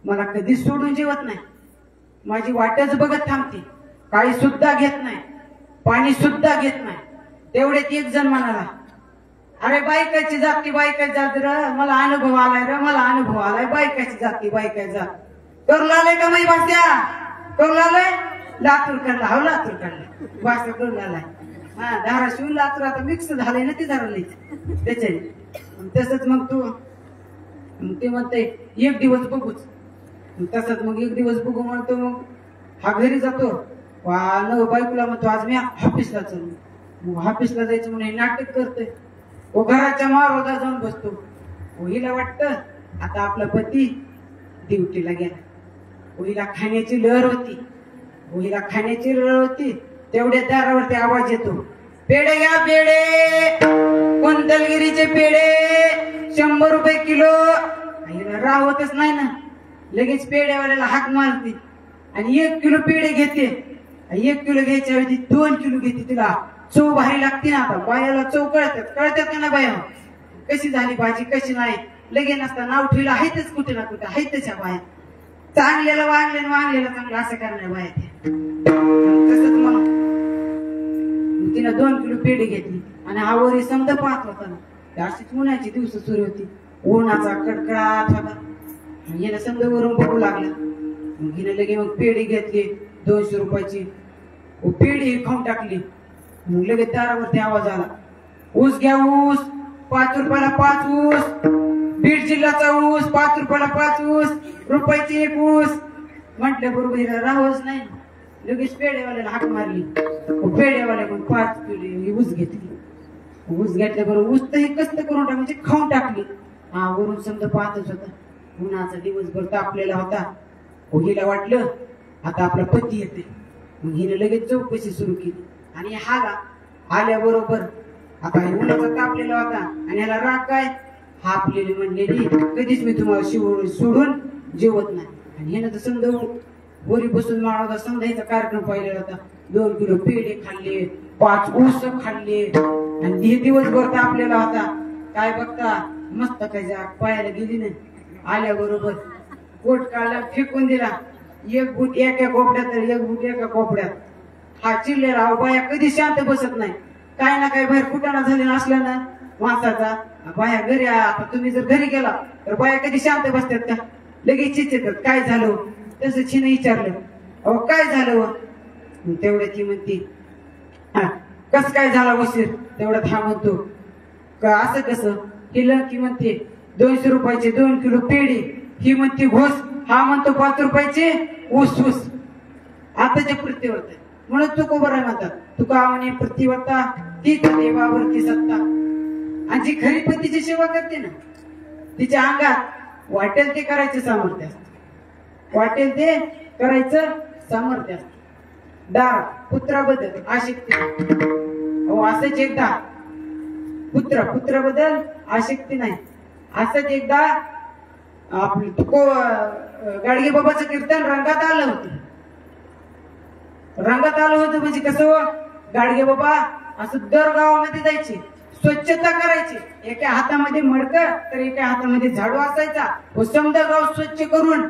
मला कधीच सोडून जेवत नाही, माझी वाटच बघत थांबते, काही सुद्धा घेत नाही, पाणी सुद्धा घेत नाही. तेवढ्यात एक जण म्हणाला, अरे बायकाची जाती बायकाची जात र, मला अनुभव आलाय र, मला अनुभव आलाय, बायकाची जाती बायकाची जात. करू लागले का माई भाषा, करू लागले. लातूर काढला, हो लातूर काढला, भाषा करू लागलाय. हा धाराशिव लातूर आता मिक्स झालंय ना, ते धरलंय त्याच्याने. तसंच मग तू ते म्हणते एक दिवस बघूच. तसंच मग एक दिवस बघू म्हणतो. मग हा घरी जातो, न बायकोला म्हणतो आज मी ऑफिसला चालू. मग ऑफिसला जायचं म्हणून नाटक करतोय. व घराच्या मारोदा जाऊन बसतो. हिला वाटतं आता आपला पती ड्युटीला गेला. हिला खाण्याची लहर होती, हिला खाण्याची लहर होती. तेवढ्या दारावरती आवाज येतो, पेढे घ्या पेढे, कोणतलगिरीचे पेढे 100 रुपये किलो. हिला राहतच नाही ना, लगेच पेढेवाल्याला हाक मारते आणि 1 किलो पेढे घेते. 1 किलो घ्यायच्या ऐवजी 2 किलो घेते. तिला चव भारी लागते ना. आता बायाला चव कळतात का ना बाया, कशी झाली भाजी कशी नाही. लगे नसता नाव ठेवलं आहेतच कुठे ना कुठे, आहेत त्याच्या बाया. चांगल्याला वांगल्याला चांगलं असं करणार बाया. तसंच मग तिनं 2 किलो पेढे घेतली आणि हा वरी समजा पाहत होता ना. अशीच उन्हाची दिवस सुरू होती, उन्हाचा कडकडाट होता. हिनं समजा वरून बघू लागला. हिनं लगे मग पेढी घेतली 200 रुपयाची. पेढी खाऊन टाकली. मग लगेच दारावरती आवाज आला, ऊस घ्या ऊस, 5 रुपयाला 5 ऊस, बीड जिल्ह्याचा ऊस, 5 रुपयाला 5 ऊस, रुपयाची 1 ऊस. म्हटल्या बरोबर हिला राहूच नाही. लगेच पेढेवाल्याला हाक मारली. पेढेवाल्याकडून 5 किलो ऊस घेतली. ऊस घेतल्याबरोबर ऊस तर हे कष्ट करून टाक म्हणजे खाऊन टाकली. हा वरून समजा पाहतच होता. उन्हाचा दिवसभर तापलेला होता. हिला वाटलं आता आपला पती येते. मग हिने लगेच चौकशी सुरू केली. आणि हाला आल्याबरोबर आता उन्हाचा तापलेला होता आणि ह्याला राग काय, हा आपल्याला म्हणलेली कधीच मी तुम्हाला सोडून जेवत नाही. आणि ह्यानं तर समजा वरी बसून माळा समजा ह्याचा कार्यक्रम पाहिलेला होता. 2 किलो पेढे खाल्ले, 5 ऊस खाल्ले आणि हे दिवसभर तर आपल्याला होता काय बघता मस्त काय पायाला गेली नाही आल्याबरोबर पोट काढला फेकून दिला एक बूट एका कोपड्यात तर एक बूट एका कोपड्यात हा चिडलेला बाया कधी शांत बसत नाही काय ना काय बाहेर कुटाणा झालेला असला ना माणसाचा बाया घरी आता तुम्ही जर घरी गेला तर बाया कधी शांत बसतात का लगेच चिचतात काय झालं तसं छिन विचारलं अहो काय झालं तेवढ्या ती म्हणते कस काय झाला उशीर तेवढा हा म्हणतो का असं कसं केलं की म्हणते 200 रुपयाचे 2 किलो पेढे ही म्हणते घोस हा म्हणतो 5 रुपयाचे ऊस ऊस आताच्या प्रतिवर्त म्हणून तुको बरं म्हणतात तुका म्हणे प्रतिवर्ता तीच देवावरती सत्ता आणि जी खरी पतीची सेवा करते ना तिच्या अंगात वाटेल ते करायचं सामर्थ्य वाटेल ते करायचं सामर्थ्य दार पुत्राबद्दल आशक्ती असंच एकदा पुत्राबद्दल आशक्ती नाही असंच एकदा आपलं तुको गाडगे बाबाचं कीर्तन रंगात आलं होतं म्हणजे कसं गाडगे बाबा असं दर गावामध्ये जायचे स्वच्छता करायची एका हातामध्ये मडकं तर एका हातामध्ये झाडू असायचा व समजा गाव स्वच्छ करून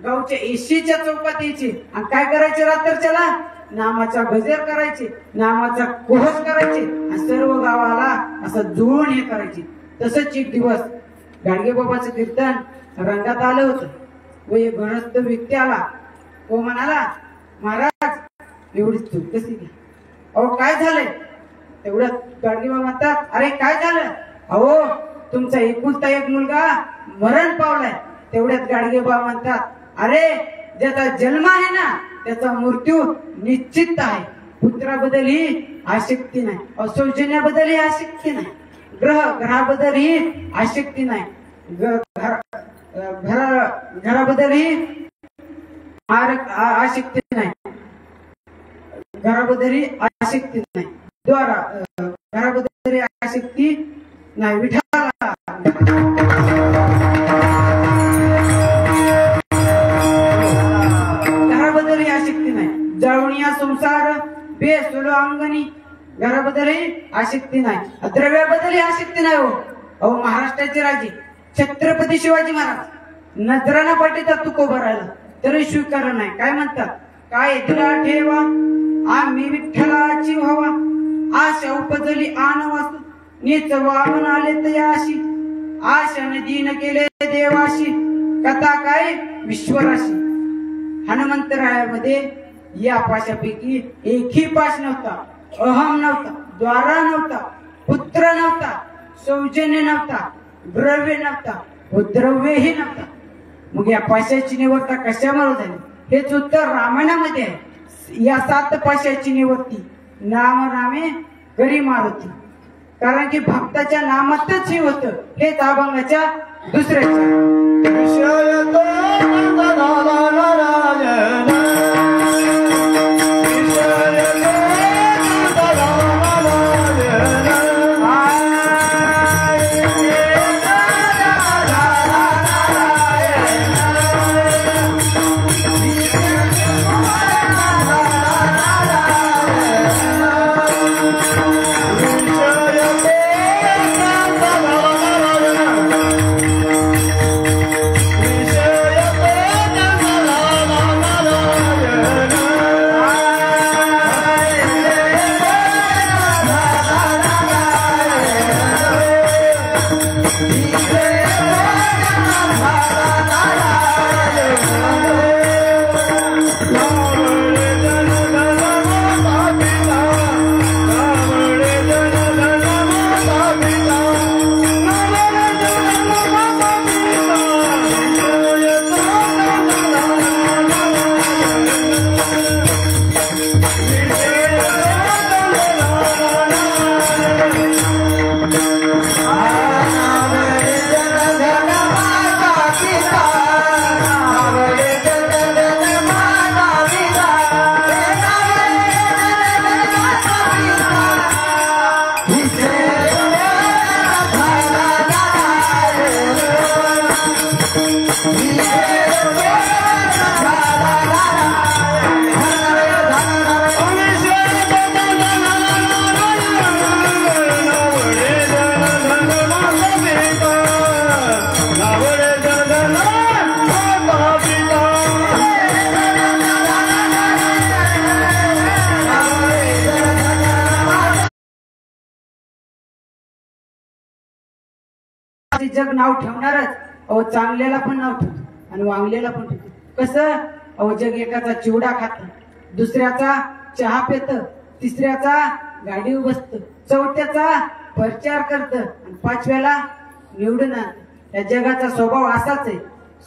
गावच्या एशीच्या चौकात यायचे आणि काय करायचे रात्रच्याला नामाचा गजर करायचे नामाचा कोहस करायचे आणि सर्व गावाला असं जुळून हे करायचे तसंच एक दिवस गाडगे बाबाचं कीर्तन रंगात आलं होतं व एक गृहस्थ व्यक्ती आला तो म्हणाला महाराज एवढीच चूक कशी घ्या अहो काय झालंय तेवढं गाडगेबाबा म्हणतात अरे काय झालं अहो तुमचा एकुलता एक मुलगा मरण पावलाय तेवढ्यात गाडगेबाबा म्हणतात अरे ज्याचा जन्म आहे ना त्याचा मृत्यू निश्चित आहे पुत्राबद्दल ही आसक्ती नाही सौजन्याबद्दल ही आसक्ती नाही घराबद्दल ही आसक्ती नाही घराबद्दल ही आसक्ती नाही घराबद्दल ही आसक्ती नाही घराबद्दल आसक्ती नाही विठाला घराबद्दल आसक्ती नाही जळवणीया संसार बेसुलो अंगणी घराबद्दल आसक्ती नाही द्रव्याबद्दल आसक्ती नाही हो महाराष्ट्राचे राजे छत्रपती शिवाजी महाराज नजराना पाठीचा तुको भरायला तरी स्वीकार नाही काय म्हणतात काय तुला ठेवा आम्ही विठ्ठलाची व्हावा आशा उपजली आन वासू नीच वामन आले तयाशी आशा नदीन केले देवाशी कथा काय विश्वराशी हनुमंतरायामध्ये या पाशापैकी एकही पाश नव्हता अहम नव्हता द्वारा नव्हता पुत्र नव्हता सौजन्य नव्हता द्रव्य नव्हता व द्रव्यही नव्हता मग या पाशाची निवडता कशामुळे झाली हेच उत्तर रामायणामध्ये आहे या 7 पाशाची निवृत्ती नाम नामे करी मारुती कारण की भक्ताच्या नामातच हे होतं हेच अभंगाच्या दुसऱ्याच्या जग नाव ठेवणारच. अहो चांगल्याला पण नाव ठेवतो आणि वांगल्याला पण ठेवतो. कसं? अहो जग एकाचा चिवडा खात, दुसऱ्याचा चहा पेत, तिसऱ्याचा गाडीवर बसत, चौथ्याचा प्रचार करत आणि पाचव्याला निवडून आणत. या जगाचा स्वभाव असाच आहे.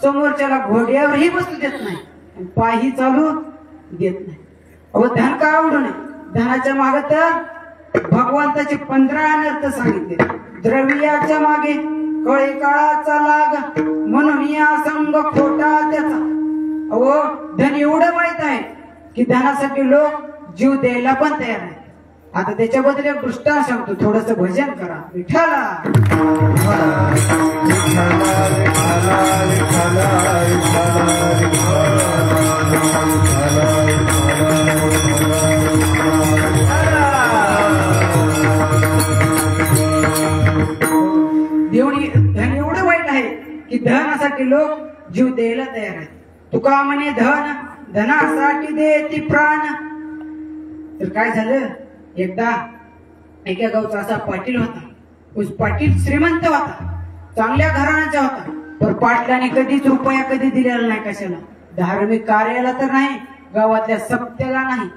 समोरच्याला घोड्यावरही बसू देत नाही आणि पायही चालू देत नाही. अहो धन का आवडू नये? धनाच्या मागे तर भगवंताचे 15 अनर्थ सांगितले. द्रव्याच्या मागे कळे काळाचा लाग, म्हणून या संग खोटा त्याचा. अहो धन एवढं वाईट आहे की धनासाठी लोक जीव द्यायला पण तयार आहे. आता त्याच्याबद्दल एक दृष्टांत सांगतो. थोडस भजन करा. विठ्ठला देवणी धन एवढं वाईट आहे की धनासाठी लोक जीव द्यायला तयार आहेत. तुका म्हणे धन धनासाठी देती प्राण. तर काय झालं? एकदा एका गावचा असा पाटील होता. उस पाटील श्रीमंत होता, चांगल्या घराण्याचा होता. पण पाटलाने कधीच रुपया कधी दिलेला नाही कशाला. धार्मिक कार्याला तर नाही, गावातल्या सप्त्याला नाही,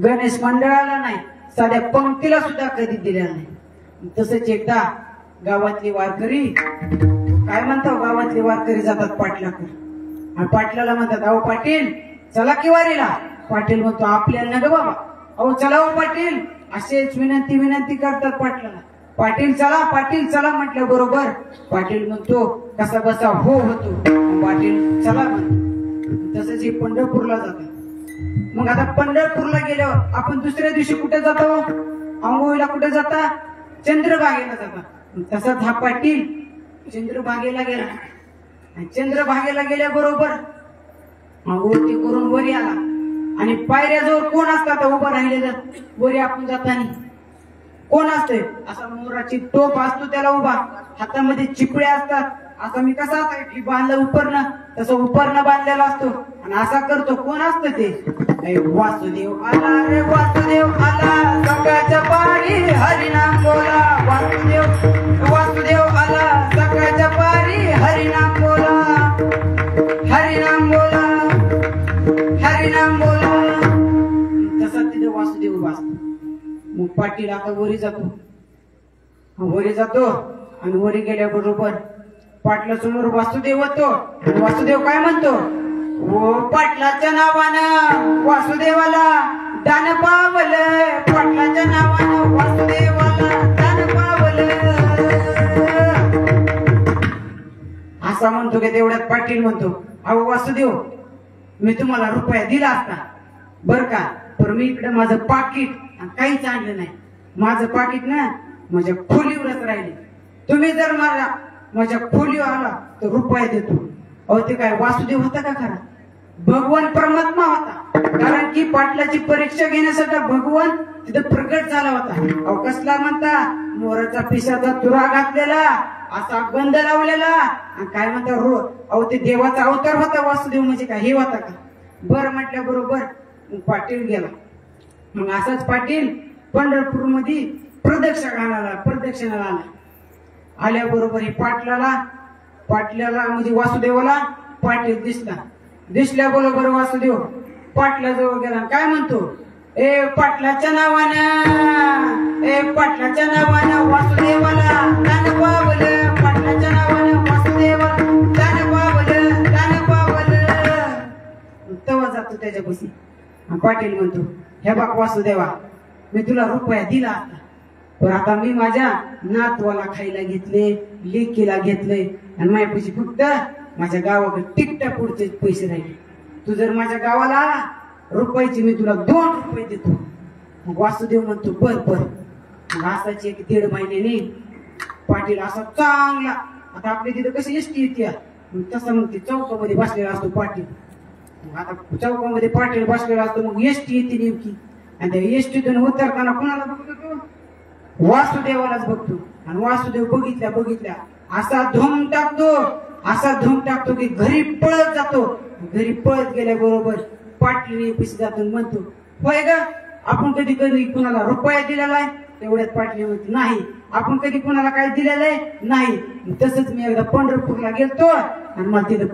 गणेश मंडळाला नाही, साध्या पंक्तीला सुद्धा कधी दिलेला नाही. तसंच एकदा गावातली वारकरी काय म्हणतो, गावातले वारकरी जातात पाटलाकडे आणि पाटलाला म्हणतात, अहो पाटील चला की वारीला. पाटील म्हणतो, आपल्याला नग बाबा. अहो चला हो पाटील. असेच विनंती करतात पाटलाला. पाटील चला म्हटल्या बरोबर पाटील म्हणतो कसा बसा हो होतो. पाटील चला म्हणतो. तसंच हे पंढरपूरला जातात. मग आता पंढरपूरला गेल्यावर आपण दुसऱ्या दिवशी कुठे जातो? आंघोळीला कुठे जाता? चंद्रभागेला जाता. तसाच हा पाटील चंद्रभागेला गेला आणि चंद्रभागेला गेल्याबरोबर आंघोळ ते करून वरी आला आणि पायऱ्याजवळ कोण असतात उभं राहिलेलं? वरी आपण जाताना कोण असतंय? असा मोराची टोप असतो त्याला उभा, हातामध्ये चिपळ्या असतात. असा मी कसा बांधलं उपरणं, तसं उपरणं बांधलेला असतो आणि असा करतो. कोण असतं ते? वासुदेव आला रे वासुदेव आला, सकाळच्या पारी हरिनाम बोला. वासुदेव आला, सकाळच्या पारी हरिनाम बोला, हरिनाम बोला, हरिनाम बोला. तसा तिथे वासुदेव उभा असतो. मग पाटील आता वरी जातो आणि वरी गेल्याबरोबर पाटला समोर वासुदेव होतो. वासुदेव काय म्हणतो? ओ पाटलाच्या नावानं वासुदेवाला दान पावलं, पाटलाच्या नावानं वासुदेवाला दान पावलं. असा म्हणतो की तेवढ्यात पाटील म्हणतो, अहो वासुदेव मी तुम्हाला रुपया दिला असता बर का, पण मी इकडे माझं पाकिट काहीच आणलं नाही. माझं पाकिट ना माझ्या खोलीवरच राहिले. तुम्ही जर माझ्या खोलीवर आला तर रुपया देतो. अहो ते काय वासुदेव होता का खरा? भगवान परमात्मा होता. कारण की पाटलाची परीक्षा घेण्यासाठी भगवान तिथे प्रकट झाला होता. अहो कसला म्हणता? मोराचा पिसाचा तुरा घातलेला, असा गंध लावलेला आणि काय म्हणता अहो ते देवाचा अवतार होता वासुदेव. म्हणजे काय हे होता का? बरं म्हटल्या बरोबर पाटील गेला. मग असाच पाटील पंढरपूर मध्ये प्रदक्षिणाला आला. आल्याबरोबर हे पाटल्याला म्हणजे वासुदेवाला पाटील दिसल्याबरोबर वासुदेव पाटलाजवळ गेला. काय म्हणतो? ए पाटलाच्या नावानं वासुदेवाला दान पावलं, पाटलाच्या नावानं वासुदेवाला दान पावलं. तेव्हा जातो त्याच्यापाशी. पाटील म्हणतो, हे बघ वासुदेवा, मी तुला रुपया दिला आता, पण आता मी माझ्या नातवाला खायला घेतले, लेकीला घेतले आणि माझ्यापाशी फक्त माझ्या गावाकडे तिकट्या पुढचे पैसे राहिले. तू जर माझ्या गावाला आला रुपयाची मी तुला 2 रुपये देतो. मग वासुदेव म्हणतो बर. असाची 1-1.5 महिन्याने पाटील असा चांगला, आता आपल्या तिथं कशी एसटी येते तसं मग ते चौकामध्ये बसलेला असतो पाटील. आता चौकामध्ये पाटील बसलेला असतो. मग एसटी येते नेमकी आणि त्या एसटीतून उतरताना कुणाला बघतो तो? वासुदेवालाच बघतो. आणि वासुदेव बघितल्या असा धूम टाकतो की घरी पळत जातो. घरी पळत गेल्याबरोबर पाटील पिशी जातो म्हणतो, होय ग आपण कधी कुणाला रुपया दिलेला आहे? तेवढ्यात पाटील म्हणतो, नाही आपण कधी कोणाला काय दिलेलं आहे नाही. तसंच मी एकदा पंढरपूरला गेलतो आणि मला तिथं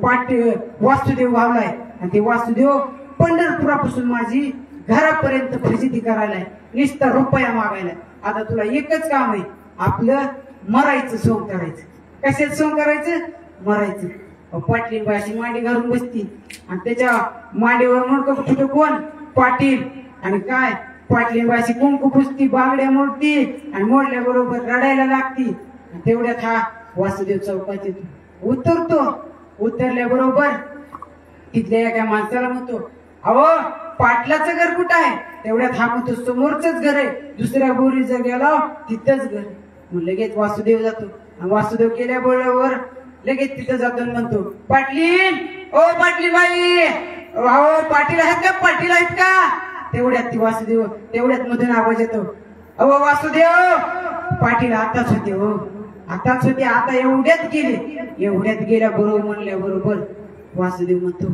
वासुदेव गावलाय आणि ते वासुदेव पंढरपुरापासून माझी घरापर्यंत फजिती करायलाय, नुसता रुपया मागायलाय. आता तुला एकच काम आहे, आपलं मरायचं सोंग करायचं. कशात सोंग करायचं? मरायचं. पाटील अशी मांडी घालून बसती आणि त्याच्या मांडीवर म्हणतो कुठं कोण? पाटील. आणि काय पाटली बाशी कुंकू पुसती, बांगड्या मोडती आणि मोडल्या बरोबर रडायला लागती. तेवढ्यात हा वासुदेव चौकात येतो, उतरतो. उतरल्या बरोबर तिथल्या एका माणसाला म्हणतो, अहो पाटलाचं घर कुठं आहे? तेवढ्यात हा म्हणतो, समोरच घर आहे, दुसऱ्या बोरी जर गेला तिथंच घर. मग लगेच वासुदेव जातो. वासुदेव गेल्या बरोबर लगेच तिथं जातो म्हणतो, पाटलीन, ओ पाटली बाई, अहो पाटील आहेत का? पाटील आहेत का? तेवढ्यात ती वासुदेव, तेवढ्यात मधून आवाज येतो, अहो वासुदेव, पाटील आताच होते हो, आताच होते, आता एवढ्यात गेले. एवढ्यात गेल्या बरोबर म्हणल्या बरोबर वासुदेव म्हणतो,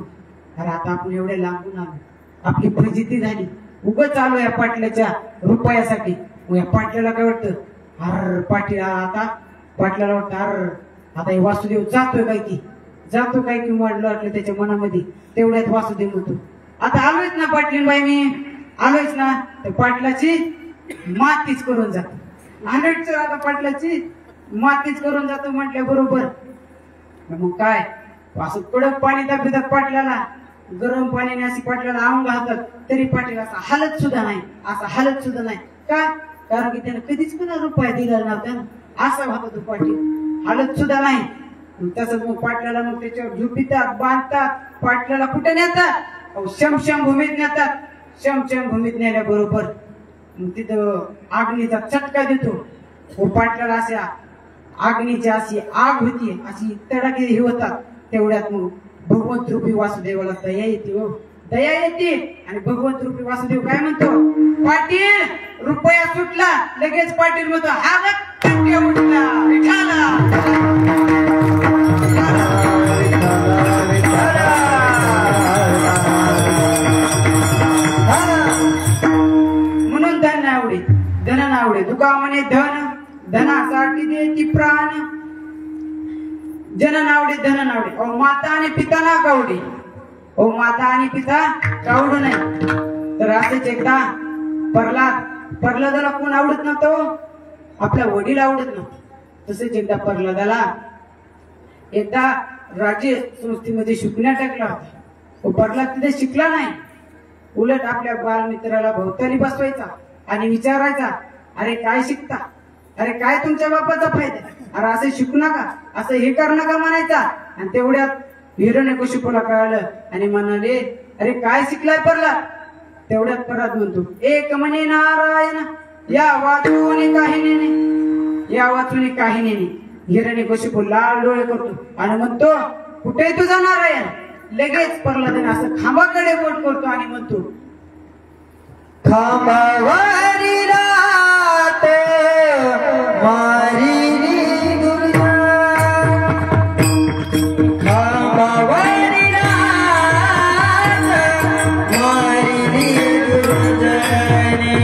अरे आता आपण एवढ्या लांबून आलो, आपली फजिती झाली, उगाच आलो या पाटलाच्या रुपयासाठी. या पाटलाला काय वाटतं, अर पाटील आता पाटलाला वाटतं, अर आता हे वासुदेव जातोय काय की, जातो काय की वाटलं वाटलं त्याच्या मनामध्ये. तेवढ्यात वासुदेव म्हणतो, आता आलोयच ना पाटलीनबाई, मी आलोयच ना, तर पाटलाची मातीच करून जातो. आलोयच आता पाटलाची मातीच करून जातो म्हटल्या बरोबर. मग काय असं कडक पाणी दाखवतात पाटलाला, गरम पाण्याने अशी पाटलाला आंग घालतात, तरी पाटील असा हालत सुद्धा नाही, असा हालत सुद्धा नाही. का? कारण की त्यानं कधीच कोणा रुपया दिला नव्हता, असा होता तो पाटील, हालत सुद्धा नाही. तसंच मग पाटलाला मग त्याच्यावर झोपितात, बांधतात, पाटलाला कुठे नेतात? शमशम भूमीत नेतात. शमशम भूमीत नेल्या बरोबर तिथं आग्नीचा चटका देतो. पाटलाला अशा आग्नीची अशी आग होती, अशी तडाखे हे होतात. तेवढ्यात मग भगवंत रूपी वासुदेवाला दया येते, हो दया येते. आणि भगवंत रूपी वासुदेव काय म्हणतो, पाटील रुपया सुटला. लगेच पाटील म्हणतो, हा गट्ट्या उठला, विठाला. म्हणून धन आवडे, धन नावडे. तुका म्हणे धन धनासाठी देती प्राण, जन नावडे धन नावडे. ओ माता आणि पिता ना कावडे, ओ माता आणि पिता कावडू नाही. तर असंच एकदा प्रल्हादाला कोण आवडत नव्हतं? आपला वडील आवडत नव्हतं. तसेच एकदा प्रल्हादाला एकदा राज्य संस्थेमध्ये शिकण्या टाकला होता. प्रल्हाद तिथे शिकला नाही, उलट आपल्या बालमित्राला भोवताली बसवायचा आणि विचारायचा, अरे काय शिकता? अरे काय तुमच्या बापाचा फायदा? अरे असं शिकू नका, असं हे करू नका म्हणायचा. आणि तेवढ्यात हिरण्यकशिपूला कळालं आणि म्हणाले, अरे काय शिकलाय प्रल्हाद? तेवढ्यात प्रल्हाद म्हणतो, एक म्हणे नारायण या वाचून काही नेणे, या वाचून काही नेणे. हिरण्यकशिपू लाल डोळे करतो आणि म्हणतो, कुठे तुझा नारायण? लगेच प्रल्हादाने असं खांबाकडे बोट करतो आणि म्हणतो, खांबावरी रात मारिली दुर्गा, खांबावरी रात मारिली दुर्जने,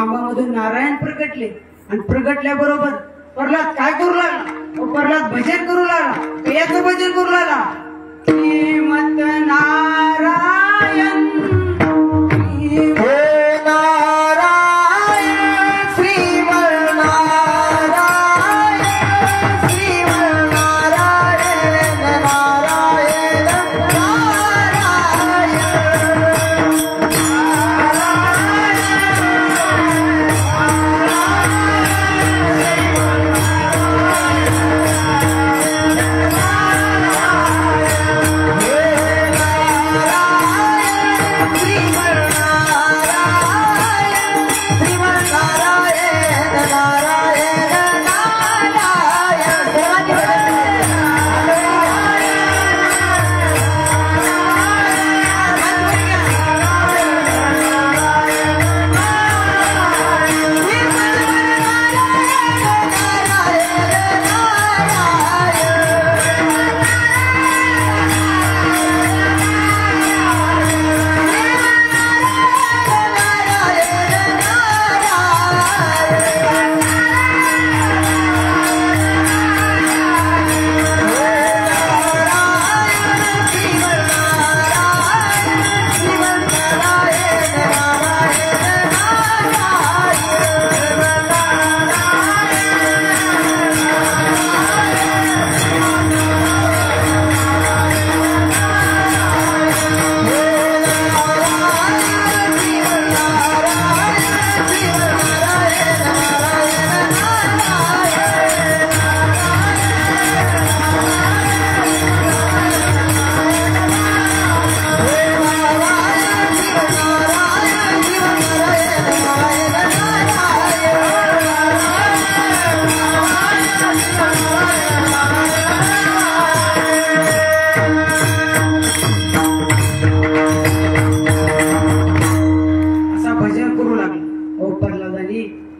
खांबामधून नारायण प्रगटले आणि प्रगटल्याबरोबर प्रल्हाद काय करू लागला? प्रल्हाद भजन करू लागला. याचं भजन करू लागला. श्रीमत नारायण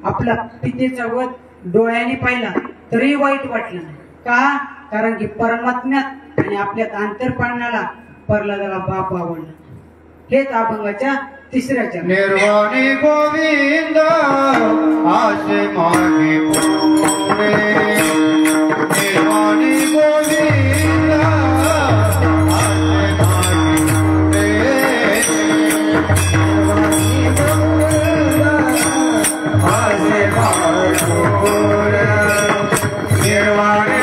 आपला पितेचा वध डोळ्याने पाहिला तरी वाईट वाटलं नाही. का? कारण की परमात्म्यात आणि आपल्यात अंतर पाळणारा प्रल्हादाला बाप आवडला. हेच अभंगाच्या तिसऱ्या चरणात. निर्वाणी गोविंद आशे मागे पुढे, निर्वाणी गोविंद आशे मागे पुढे, निर्वाणी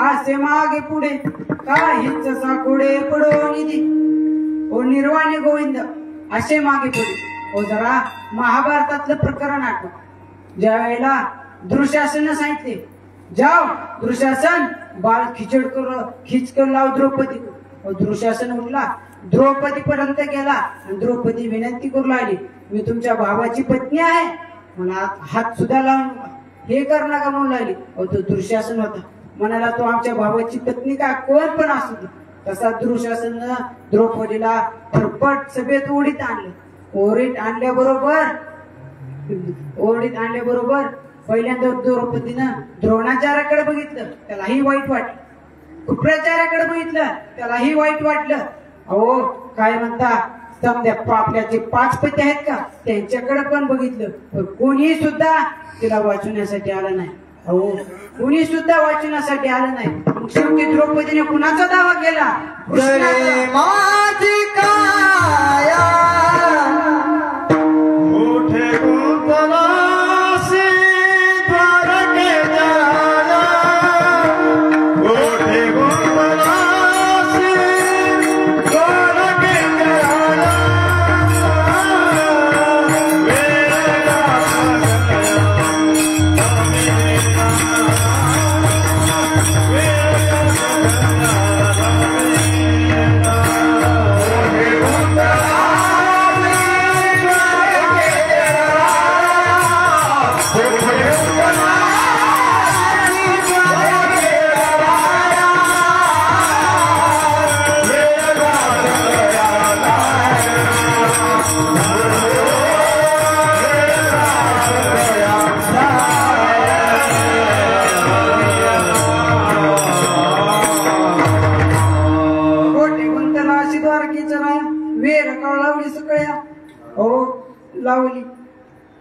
आसे मागे पुढे काहीच साकुडे पडो निधी. ओ निर्वाणी गोविंद असे मागे पुढे. ओ जरा महाभारतातलं प्रकरण आठव. ज्या वेळेला दुःशासनानं सांगितले जाओ दुःशासन बाल खिच कर लाव द्रौपदी. दुःशासन उठला द्रौपदी पर्यंत गेला आणि द्रौपदी विनंती करू लागली मी तुमच्या भावाची पत्नी आहे मला हात सुद्धा लावून हे कर नका म्हणून लागली. तो दुःशासन होता म्हणाला तो आमच्या भावाची पत्नी का कोण पण असू दे. तसा दुःशासनानं द्रौपदीला फरफट सभेत ओढीत आणलं. ओढीत आणल्याबरोबर पहिल्यांदा द्रौपदीनं द्रोणाचार्याकडे बघितलं त्यालाही वाईट वाटलं. कृपाचार्याकडे बघितलं त्यालाही वाईट वाटलं. अहो काय म्हणता समजा आपल्याचे 5 पती आहेत का त्यांच्याकडे पण बघितलं पण कोणी सुद्धा तिला वाचवण्यासाठी आलं नाही. अहो कोणी सुद्धा वाचवण्यासाठी आलं नाही. शेवटी द्रौपदीने कुणाचा दावा केला? माझी काया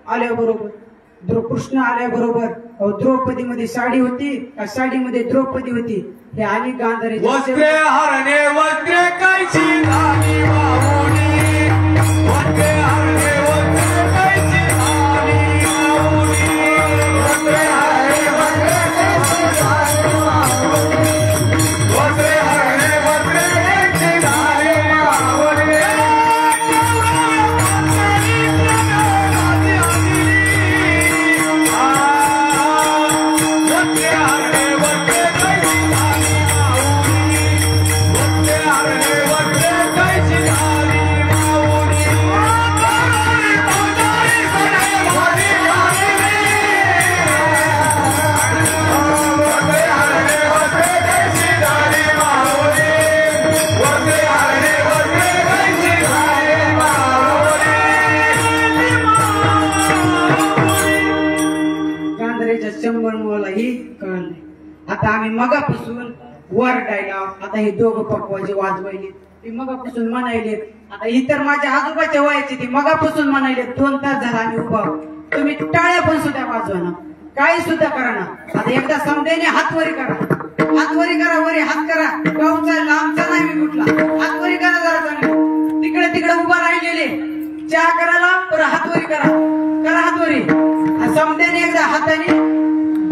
आल्याबरोबर कृष्ण आल्याबरोबर द्रौपदीमध्ये साडी होती का साडीमध्ये द्रौपदी होती हे आणि गांधारी वस्त्रे हरणे वस्त्रे कैची झाली वाहुनी वस्त्रे हरणे वस्त्रे कैची झाली वाहुनी वस्त्रे हरणे वस्त्रे कैची झाली वाहुनी वस्त्रे हरणे वस्त्रे कैची झाली वाहुनी आता आम्ही मगापासून वरडायला आता हे दोघं पकवायचे वाजवायले ते मगापासून म्हणायले आता इतर माझ्या आजोबाच्या वयाचे ते मगापासून म्हणायले 2 तास झाला आणि उभा तुम्ही टाळ्या पण सुद्धा वाजवा ना काही सुद्धा करा ना आता एकदा समजायने हातवरी करा वरी हात करा गावचा लांबचा नाही मी कुठला हातवरी करा जरा चांगलं तिकडे उभा राहिलेले चहा करायला तर हातवरी करा हातवरी समजायने एकदा हाताने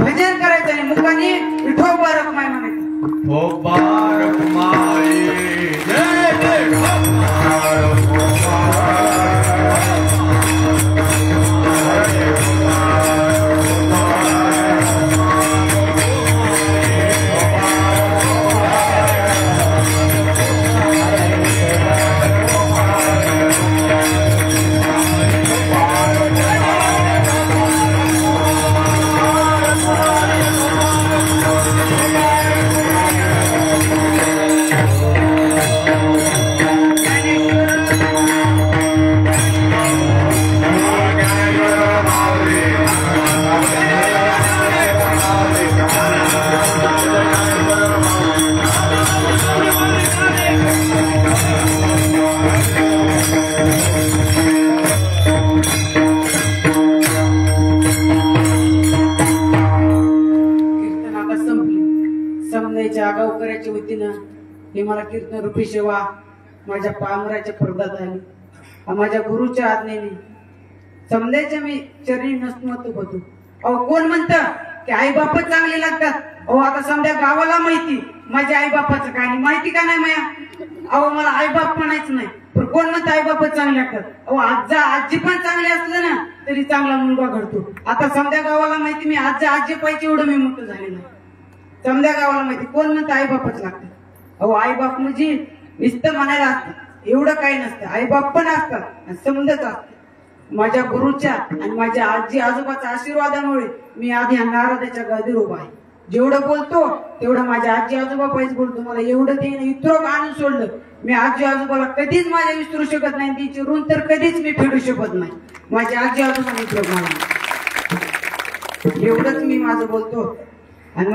भजन करायचं आणि मुखाने विठो बारक माय म्हणायचं हो बारक माय जय जय बारक गावकऱ्याच्या वतीनं हे मला कीर्तन रूपी सेवा माझ्या पामराच्या पडद्यात आली माझ्या गुरुच्या आज्ञेने समजायच्या मी चरणी नसमत होतो अहो कोण म्हणतं की आई बापच चांगले लागतात अहो आता समजा गावाला माहिती माझ्या आई बापाचं काय माहिती का नाही माया अहो मला आई बाप म्हणायचं नाही पण कोण म्हणतं आई बापच चांगले लागतात अहो आजी पण चांगले असलं ना तरी चांगला मुलगा घडतो आता समजा गावाला माहिती मी आजी पाहिजे एवढं मी मोठं झालेलं नाही समजा गावाला माहिती कोण म्हणतं आई बापच लागतात अहो आई बाप म्हणजे नुसतं म्हणायला असतं एवढं काही नसतं आई बाप पण असतात आणि समजत असत माझ्या गुरुच्या आणि माझ्या आजी आजोबाच्या आशीर्वादामुळे मी आधी नारदाच्या गादीवर उभा आहे जेवढं बोलतो तेवढं माझ्या आजी आजोबा पाहिजे बोलतो मला एवढं ते इतरोग आणून सोडलं मी आजी आजोबाला कधीच माझ्या विसरू शकत नाही तिची ऋण तर कधीच मी फेडू शकत नाही माझ्या आजी आजोबा इतरोग मला एवढंच मी माझं बोलतो आणि